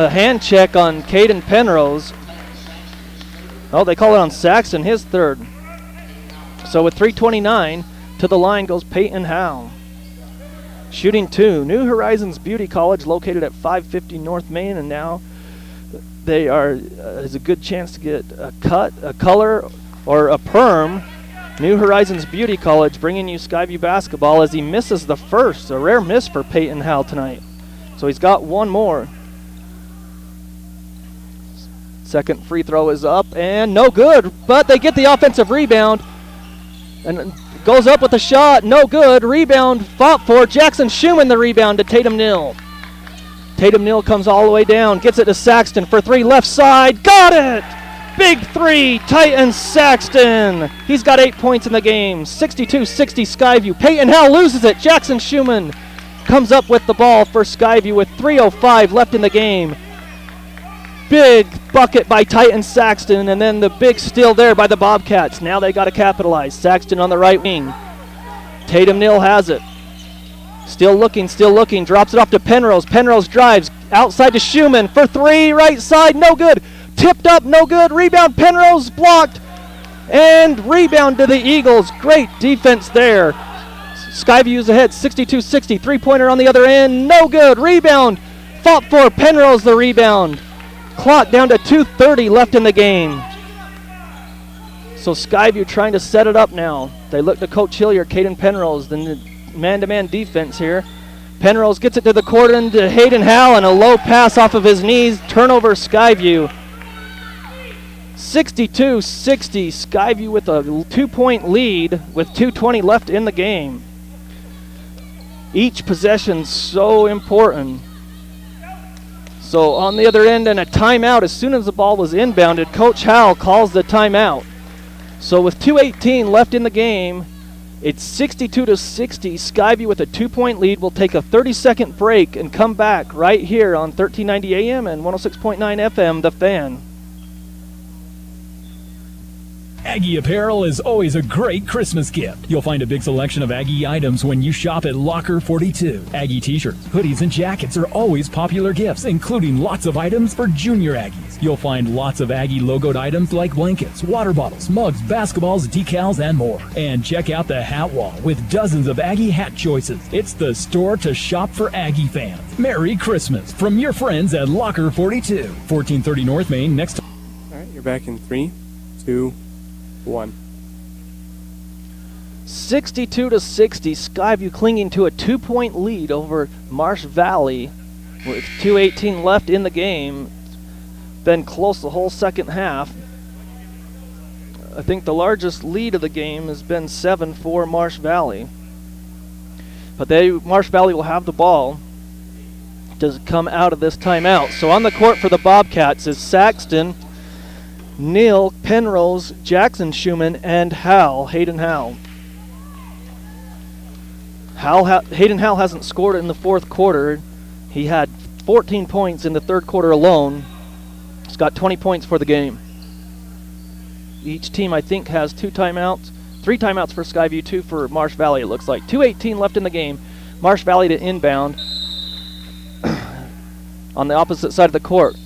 hand check on Caden Penrose. Oh, they call it on Saxton, his third. So with 3:29, to the line goes Peyton Howe. Shooting 2, New Horizons Beauty College, located at 550 North Main, and now they has a good chance to get a cut, a color, or a perm. New Horizons Beauty College bringing you Skyview basketball as he misses the first. A rare miss for Peyton Howe tonight. So he's got one more. Second free throw is up and no good, but they get the offensive rebound. And goes up with a shot, no good. Rebound fought for. Jackson Schumann the rebound to Tatum Nill. Tatum Nill comes all the way down, gets it to Saxton for 3, left side, got it! Big 3, Titans Saxton. He's got 8 points in the game. 62-60 Skyview. Peyton Howe loses it. Jackson Schumann comes up with the ball for Skyview with 3:05 left in the game. Big bucket by Titan Saxton, and then the big steal there by the Bobcats. Now they got to capitalize. Saxton on the right wing. Tatum Neal has it. Still looking, drops it off to Penrose. Penrose drives outside to Schumann for three, right side, no good. Tipped up, no good. Rebound, Penrose blocked. And rebound to the Eagles. Great defense there. Skyview's ahead, 62-60. Three-pointer on the other end, no good. Rebound, fought for. Penrose the rebound. Clock down to 2:30 left in the game. So Skyview trying to set it up now. They look to Coach Hilliard, Caden Penrose, the man-to-man defense here. Penrose gets it to the court and to Hayden Howell, and a low pass off of his knees. Turnover Skyview. 62-60. Skyview with a 2-point lead with 2:20 left in the game. Each possession so important. So on the other end, and a timeout as soon as the ball was inbounded. Coach Howell calls the timeout. So with 2:18 left in the game, it's 62-60. Skyview with a 2-point lead will take a 30-second break and come back right here on 1390 AM and 106.9 FM, The Fan. Aggie Apparel is always a great Christmas gift. You'll find a big selection of Aggie items when you shop at Locker 42. Aggie t-shirts, hoodies, and jackets are always popular gifts, including lots of items for junior Aggies. You'll find lots of Aggie logoed items like blankets, water bottles, mugs, basketballs, decals, and more. And check out the hat wall with dozens of Aggie hat choices. It's the store to shop for Aggie fans. Merry Christmas from your friends at Locker 42, 1430 North Main, next to... All right, you're back in 3, 2, 1. 62-60. Skyview clinging to a 2-point lead over Marsh Valley with 2:18 left in the game. Been close the whole second half. I think the largest lead of the game has been 7 for Marsh Valley. But Marsh Valley will have the ball to come out of this timeout. So on the court for the Bobcats is Saxton, Neal, Penrose, Jackson Schumann, and Hayden Howell. Hayden Howell hasn't scored in the fourth quarter. He had 14 points in the third quarter alone. He's got 20 points for the game. Each team, I think, has 2 timeouts. 3 timeouts for Skyview, 2 for Marsh Valley, it looks like. 2:18 left in the game. Marsh Valley to inbound on the opposite side of the court.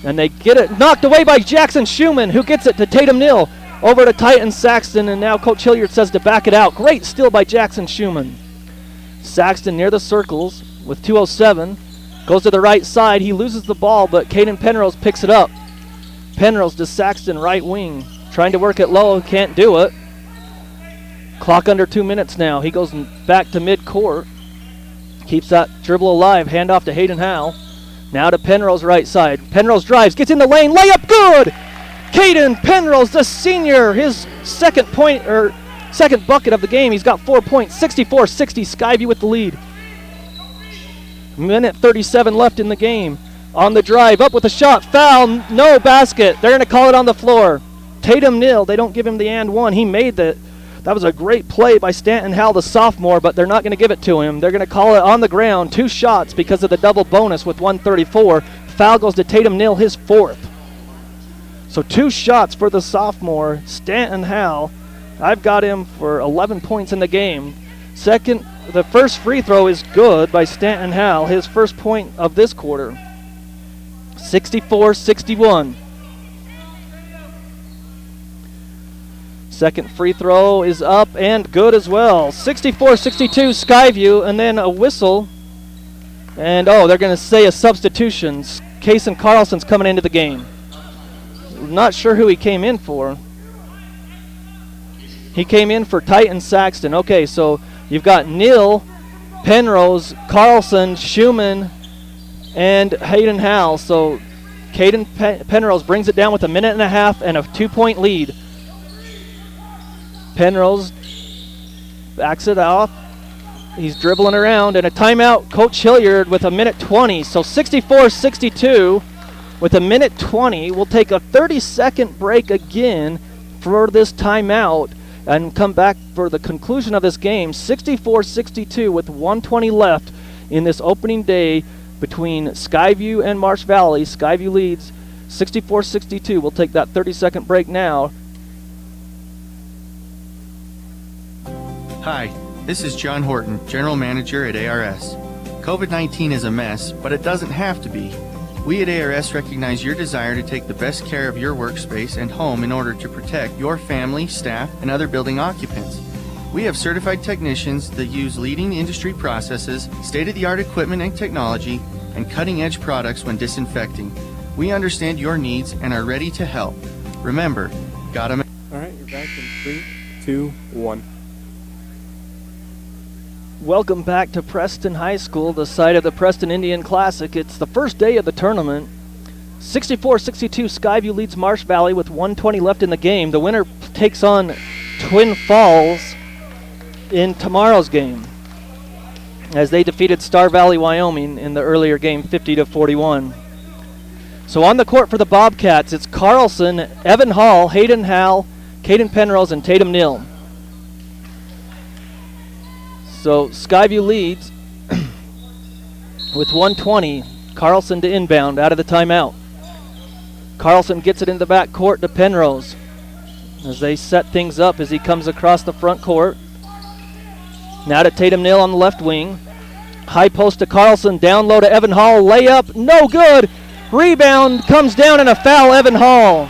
And they get it knocked away by Jackson Schumann, who gets it to Tatum Neal. Over to Titan Saxton, and now Coach Hilliard says to back it out. Great steal by Jackson Schumann. Saxton near the circles with 2:07. Goes to the right side. He loses the ball, but Caden Penrose picks it up. Penrose to Saxton, right wing. Trying to work it low, can't do it. Clock under 2 minutes now. He goes back to midcourt. Keeps that dribble alive. Hand off to Hayden Howell. Now to Penrose right side. Penrose drives, gets in the lane, layup good! Caden Penrose, the senior, his second bucket of the game. He's got 4 points, 64-60, Skyview with the lead. Minute 37 left in the game. On the drive, up with a shot, foul, no basket. They're going to call it on the floor. Tatum Neal, they don't give him the and one. He made that. That was a great play by Stanton Howell, the sophomore, but they're not going to give it to him. They're going to call it on the ground. 2 shots because of the double bonus with 134. Foul goes to Tatum Neal, his 4th. So 2 shots for the sophomore, Stanton Howell. I've got him for 11 points in the game. The first free throw is good by Stanton Howell, his first point of this quarter. 64-61. Second free throw is up and good as well. 64-62 Skyview, and then a whistle. And they're going to say a substitution. Kason Carlson's coming into the game. Not sure who he came in for. He came in for Titan Saxton. Okay, so you've got Neal, Penrose, Carlson, Schumann, and Hayden Howell. So Caden Penrose brings it down with a minute and a half and a 2-point lead. Penrose backs it off. He's dribbling around, and a timeout. Coach Hilliard with a minute 20. So 64-62 with a minute 20. We'll take a 30-second break again for this timeout, and come back for the conclusion of this game. 64-62 with 1:20 left in this opening day between Skyview and Marsh Valley. Skyview leads 64-62. We'll take that 30-second break now. Hi, this is John Horton, General Manager at ARS. COVID-19 is a mess, but it doesn't have to be. We at ARS recognize your desire to take the best care of your workspace and home in order to protect your family, staff, and other building occupants. We have certified technicians that use leading industry processes, state-of-the-art equipment and technology, and cutting-edge products when disinfecting. We understand your needs and are ready to help. Remember, gotta make... All right, you're back in 3, 2, 1. Welcome back to Preston High School, the site of the Preston Indian Classic. It's the first day of the tournament. 64-62, Skyview leads Marsh Valley with 1:20 left in the game. The winner takes on Twin Falls in tomorrow's game, as they defeated Star Valley, Wyoming in the earlier game 50-41. So on the court for the Bobcats, it's Carlson, Evan Hall, Hayden Howell, Caden Penrose, and Tatum Neal. So Skyview leads with 1:20. Carlson to inbound out of the timeout. Carlson gets it in the back court to Penrose as they set things up as he comes across the front court. Now to Tatum Neal on the left wing. High post to Carlson, down low to Evan Hall, layup, no good. Rebound comes down and a foul, Evan Hall.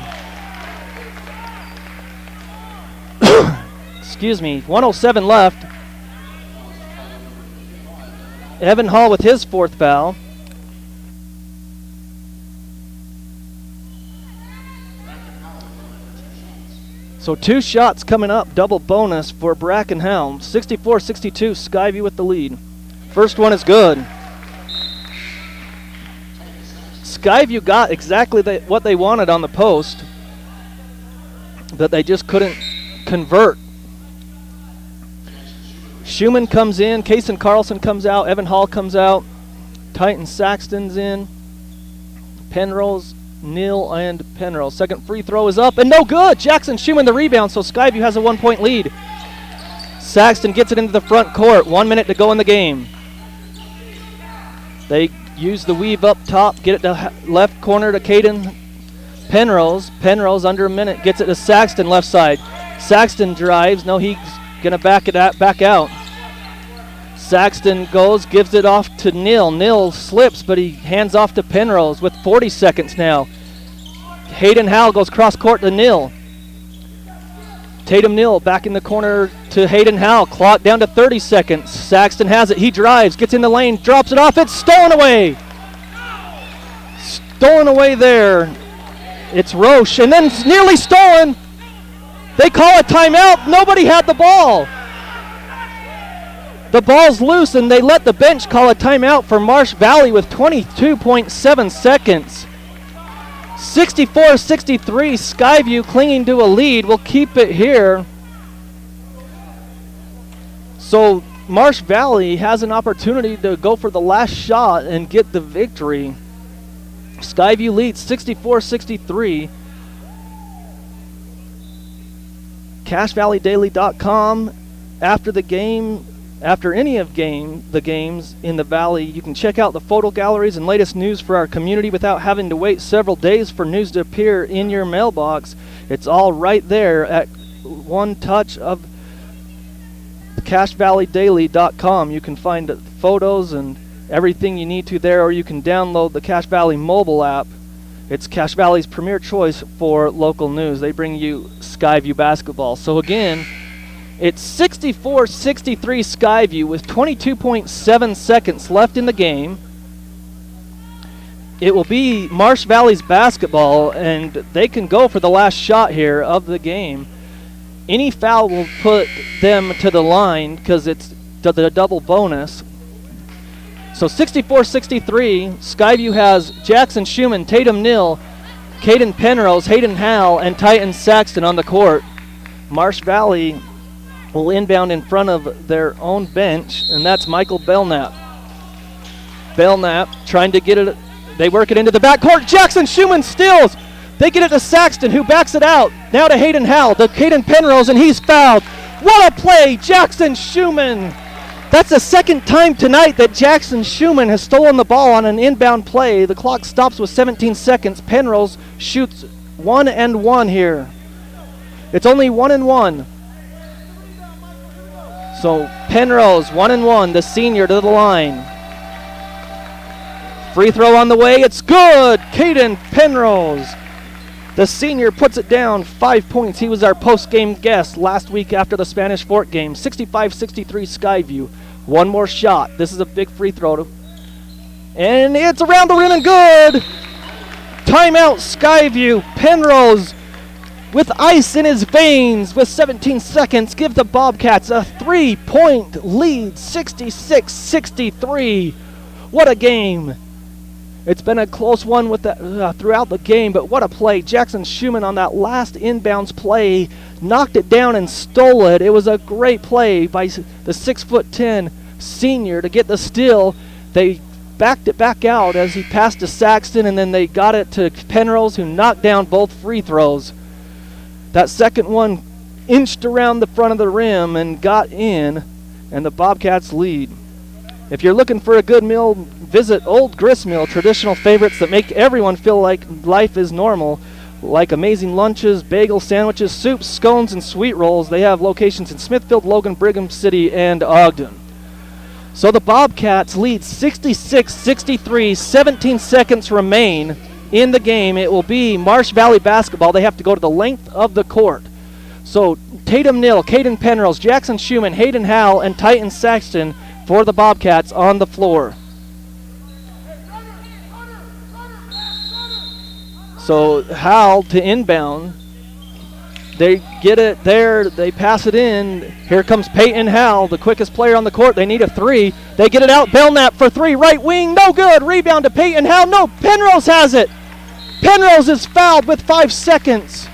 Excuse me, 1:07 left. Evan Hall with his fourth foul. So 2 shots coming up, double bonus for Brackenhelm. 64-62, Skyview with the lead. First one is good. Skyview got exactly what they wanted on the post, but they just couldn't convert. Schumann comes in, Kaysen Carlson comes out, Evan Hall comes out, Titan Saxton's in, Penrose, Neal, and Penrose. Second free throw is up and no good. Jackson Schumann the rebound, so Skyview has a 1-point lead. Saxton gets it into the front court. 1 minute to go in the game. They use the weave up top, get it to left corner to Caden Penrose. Penrose under a minute gets it to Saxton left side. Saxton drives. No, he's going to back out. Saxton goes, gives it off to Neal. Neal slips, but he hands off to Penrose with 40 seconds now. Hayden Howell goes cross court to Neal. Tatum Neal back in the corner to Hayden Howell. Clock down to 30 seconds. Saxton has it. He drives, gets in the lane, drops it off. It's stolen away. Stolen away there. It's Roche, and then nearly stolen. They call a timeout. Nobody had the ball. The ball's loose, and they let the bench call a timeout for Marsh Valley with 22.7 seconds. 64-63, Skyview clinging to a lead. We'll keep it here. So Marsh Valley has an opportunity to go for the last shot and get the victory. Skyview leads 64-63. CashValleyDaily.com. After the game, after any of the games in the Valley, you can check out the photo galleries and latest news for our community without having to wait several days for news to appear in your mailbox. It's all right there at one touch of CashValleyDaily.com. You can find photos and everything you need to there, or you can download the Cache Valley mobile app. It's Cache Valley's premier choice for local news. They bring you Skyview basketball. So again, it's 64-63 Skyview with 22.7 seconds left in the game. It will be Marsh Valley's basketball, and they can go for the last shot here of the game. Any foul will put them to the line because it's the double bonus. So 64-63, Skyview has Jackson Schumann, Tatum Neal, Caden Penrose, Hayden Howell, and Titan Saxton on the court. Marsh Valley will inbound in front of their own bench, and that's Michael Belknap. Belknap trying to get it. They work it into the backcourt. Jackson Schumann steals. They get it to Saxton, who backs it out. Now to Hayden Howell, to Caden Penrose, and he's fouled. What a play, Jackson Schumann. That's the second time tonight that Jackson Schumann has stolen the ball on an inbound play. The clock stops with 17 seconds. Penrose shoots 1-and-1 here. It's only 1-and-1. So Penrose, 1-and-1, the senior to the line. Free throw on the way, it's good! Caden Penrose. The senior puts it down, 5 points. He was our post-game guest last week after the Spanish Fort game. 65-63 Skyview. One more shot. This is a big free throw. And it's around the rim and good! Timeout Skyview. Penrose with ice in his veins with 17 seconds. Give the Bobcats a 3-point lead, 66-63. What a game. It's been a close one with throughout the game, but what a play. Jackson Schumann on that last inbounds play knocked it down and stole it. It was a great play by the 6'10" senior to get the steal. They backed it back out as he passed to Saxton, and then they got it to Penrose, who knocked down both free throws. That second one inched around the front of the rim and got in, and the Bobcats lead. If you're looking for a good meal, visit Old Grist Mill, traditional favorites that make everyone feel like life is normal, like amazing lunches, bagel sandwiches, soups, scones, and sweet rolls. They have locations in Smithfield, Logan, Brigham City, and Ogden. So the Bobcats lead 66-63, 17 seconds remain in the game. It will be Marsh Valley basketball. They have to go to the length of the court. So Tatum Nill, Caden Penrose, Jackson Schumann, Hayden Howell, and Titan Saxton for the Bobcats on the floor. So Howell to inbound. They get it there. They pass it in. Here comes Peyton Howell, the quickest player on the court. They need a three. They get it out. Belknap for three. Right wing. No good. Rebound to Peyton Howell. No. Penrose has it. Penrose is fouled with 5 seconds.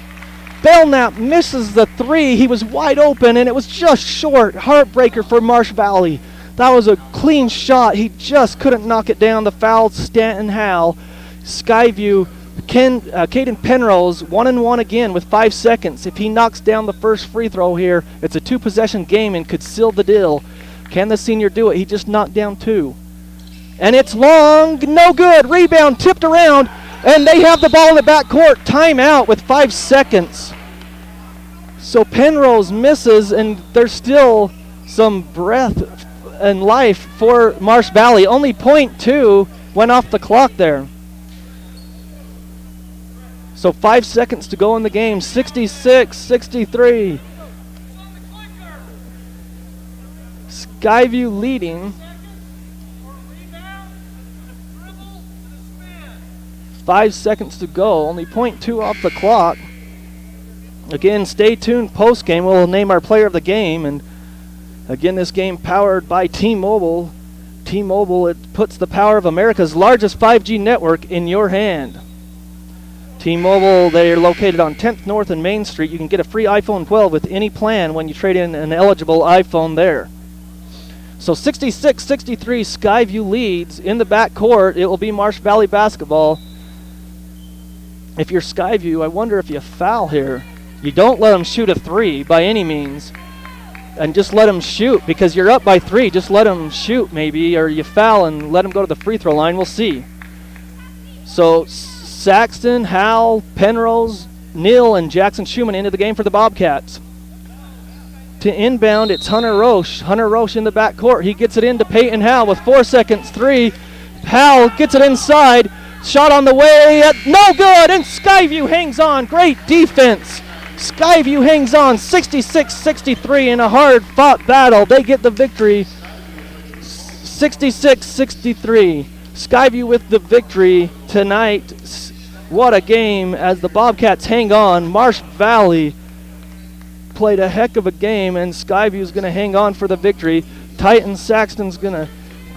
Belknap misses the three. He was wide open, and it was just short. Heartbreaker for Marsh Valley. That was a clean shot. He just couldn't knock it down. The foul, Stanton Howell. Skyview, Caden Penrose, 1-and-1 again with 5 seconds. If he knocks down the first free throw here, it's a 2-possession game and could seal the deal. Can the senior do it? He just knocked down 2. And it's long, no good. Rebound tipped around, and they have the ball in the backcourt. Timeout with 5 seconds. So Penrose misses, and there's still some breath and life for Marsh Valley. Only .2 went off the clock there. So 5 seconds to go in the game. 66-63. Skyview leading. 5 seconds to go. Only .2 off the clock. Again, stay tuned post game. We'll name our player of the game. And again, this game powered by T-Mobile. T-Mobile, it puts the power of America's largest 5G network in your hand. T-Mobile, they're located on 10th North and Main Street. You can get a free iPhone 12 with any plan when you trade in an eligible iPhone there. So 66-63, Skyview leads in the backcourt. It will be Marsh Valley basketball. If you're Skyview, I wonder if you foul here. You don't let them shoot a three by any means. And just let them shoot, because you're up by 3. Just let them shoot maybe, or you foul and let them go to the free throw line. We'll see. So Saxton, Howell, Penrose, Neal, and Jackson Schumann into the game for the Bobcats. To inbound, it's Hunter Roche. Hunter Roche in the backcourt. He gets it into Peyton Howell with 4 seconds. 3. Howell gets it inside. Shot on the way. No good. And Skyview hangs on. Great defense. Skyview hangs on. 66-63 in a hard-fought battle. They get the victory. 66-63. Skyview with the victory tonight. What a game as the Bobcats hang on. Marsh Valley played a heck of a game, and Skyview's going to hang on for the victory. Titan Saxton's going to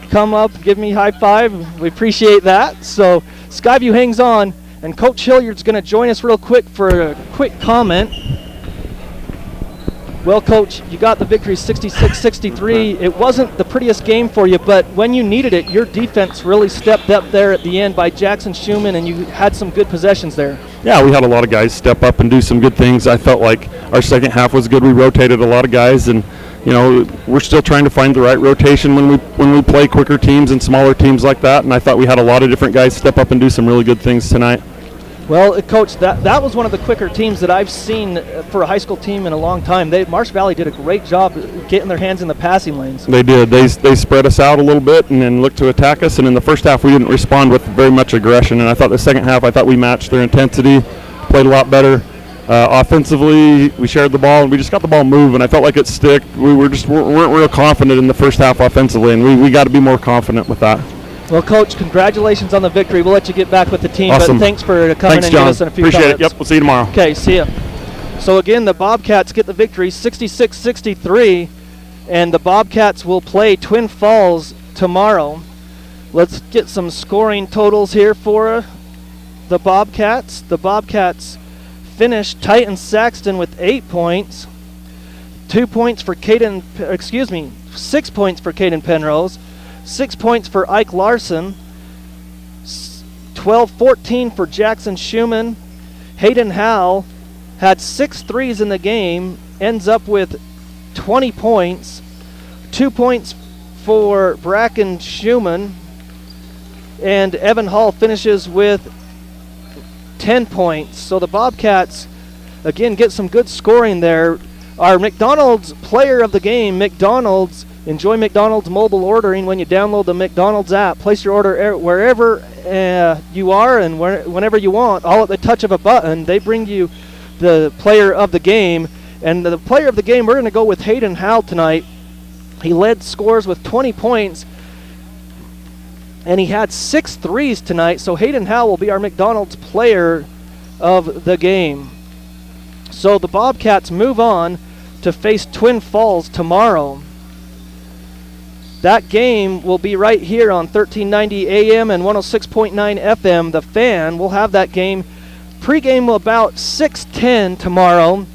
come up, give me high five. We appreciate that. So Skyview hangs on, and Coach Hilliard's going to join us real quick for a quick comment. Well, Coach, you got the victory 66-63. It wasn't the prettiest game for you, but when you needed it, your defense really stepped up there at the end by Jackson Schumann, and you had some good possessions there. Yeah, we had a lot of guys step up and do some good things. I felt like our second half was good. We rotated a lot of guys, and we're still trying to find the right rotation when we play quicker teams and smaller teams like that. And I thought we had a lot of different guys step up and do some really good things tonight. Well, Coach, that was one of the quicker teams that I've seen for a high school team in a long time. Marsh Valley did a great job getting their hands in the passing lanes. They did. They spread us out a little bit and then looked to attack us. And in the first half, we didn't respond with very much aggression. And I thought the second half, we matched their intensity, played a lot better. Offensively, we shared the ball and we just got the ball moving. I felt like it stick. We weren't real confident in the first half offensively, and we got to be more confident with that. Well, Coach, congratulations on the victory. We'll let you get back with the team, Awesome. but thanks for coming and giving us a few Appreciate comments. it. Yep, we'll see you tomorrow. Okay, see ya. So again, the Bobcats get the victory 66-63, and the Bobcats will play Twin Falls tomorrow. Let's get some scoring totals here for the Bobcats. The Bobcats finished Titan Saxton with 8 points. 6 points for Caden Penrose. 6 points for Ike Larson. 12-14 for Jackson Schumann. Hayden Howell had 6 threes in the game, ends up with 20 points. 2 points for Bracken Schumann. And Evan Hall finishes with 10 points. So the Bobcats, again, get some good scoring there. Our McDonald's player of the game, McDonald's. Enjoy McDonald's mobile ordering when you download the McDonald's app. Place your order wherever you are and whenever you want, all at the touch of a button. They bring you the player of the game. And the player of the game, we're going to go with Hayden Howell tonight. He led scores with 20 points, and he had 6 threes tonight. So Hayden Howell will be our McDonald's player of the game. So the Bobcats move on to face Twin Falls tomorrow. That game will be right here on 1390 AM and 106.9 FM. The Fan will have that game. Pre-game about 6:10 tomorrow.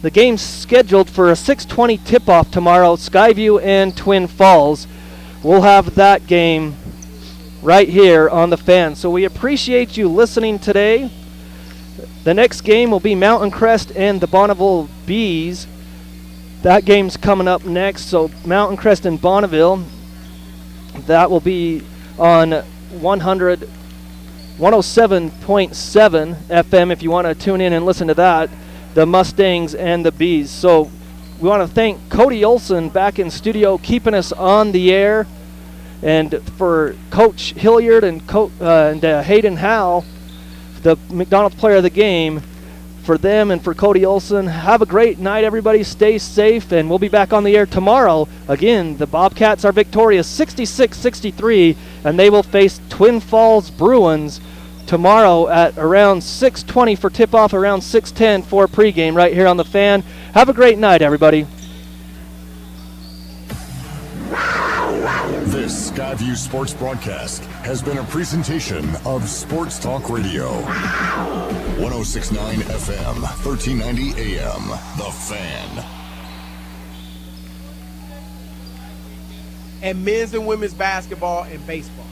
The game's scheduled for a 6:20 tip-off tomorrow. Skyview and Twin Falls. We'll have that game right here on The Fan. So we appreciate you listening today. The next game will be Mountain Crest and the Bonneville Bees. That game's coming up next, so Mountain Crest and Bonneville. That will be on 107.7 FM if you want to tune in and listen to that. The Mustangs and the Bees. So we want to thank Cody Olson back in studio keeping us on the air. And for Coach Hilliard and Hayden Howell, the McDonald's player of the game, for them and for Cody Olson, have a great night, everybody. Stay safe, and we'll be back on the air tomorrow. Again, the Bobcats are victorious 66-63, and they will face Twin Falls Bruins tomorrow at around 6:20 for tip-off, around 6:10 for pregame right here on The Fan. Have a great night, everybody. This Skyview Sports broadcast has been a presentation of Sports Talk Radio. 106.9 FM, 1390 AM. The Fan. And men's and women's basketball and baseball.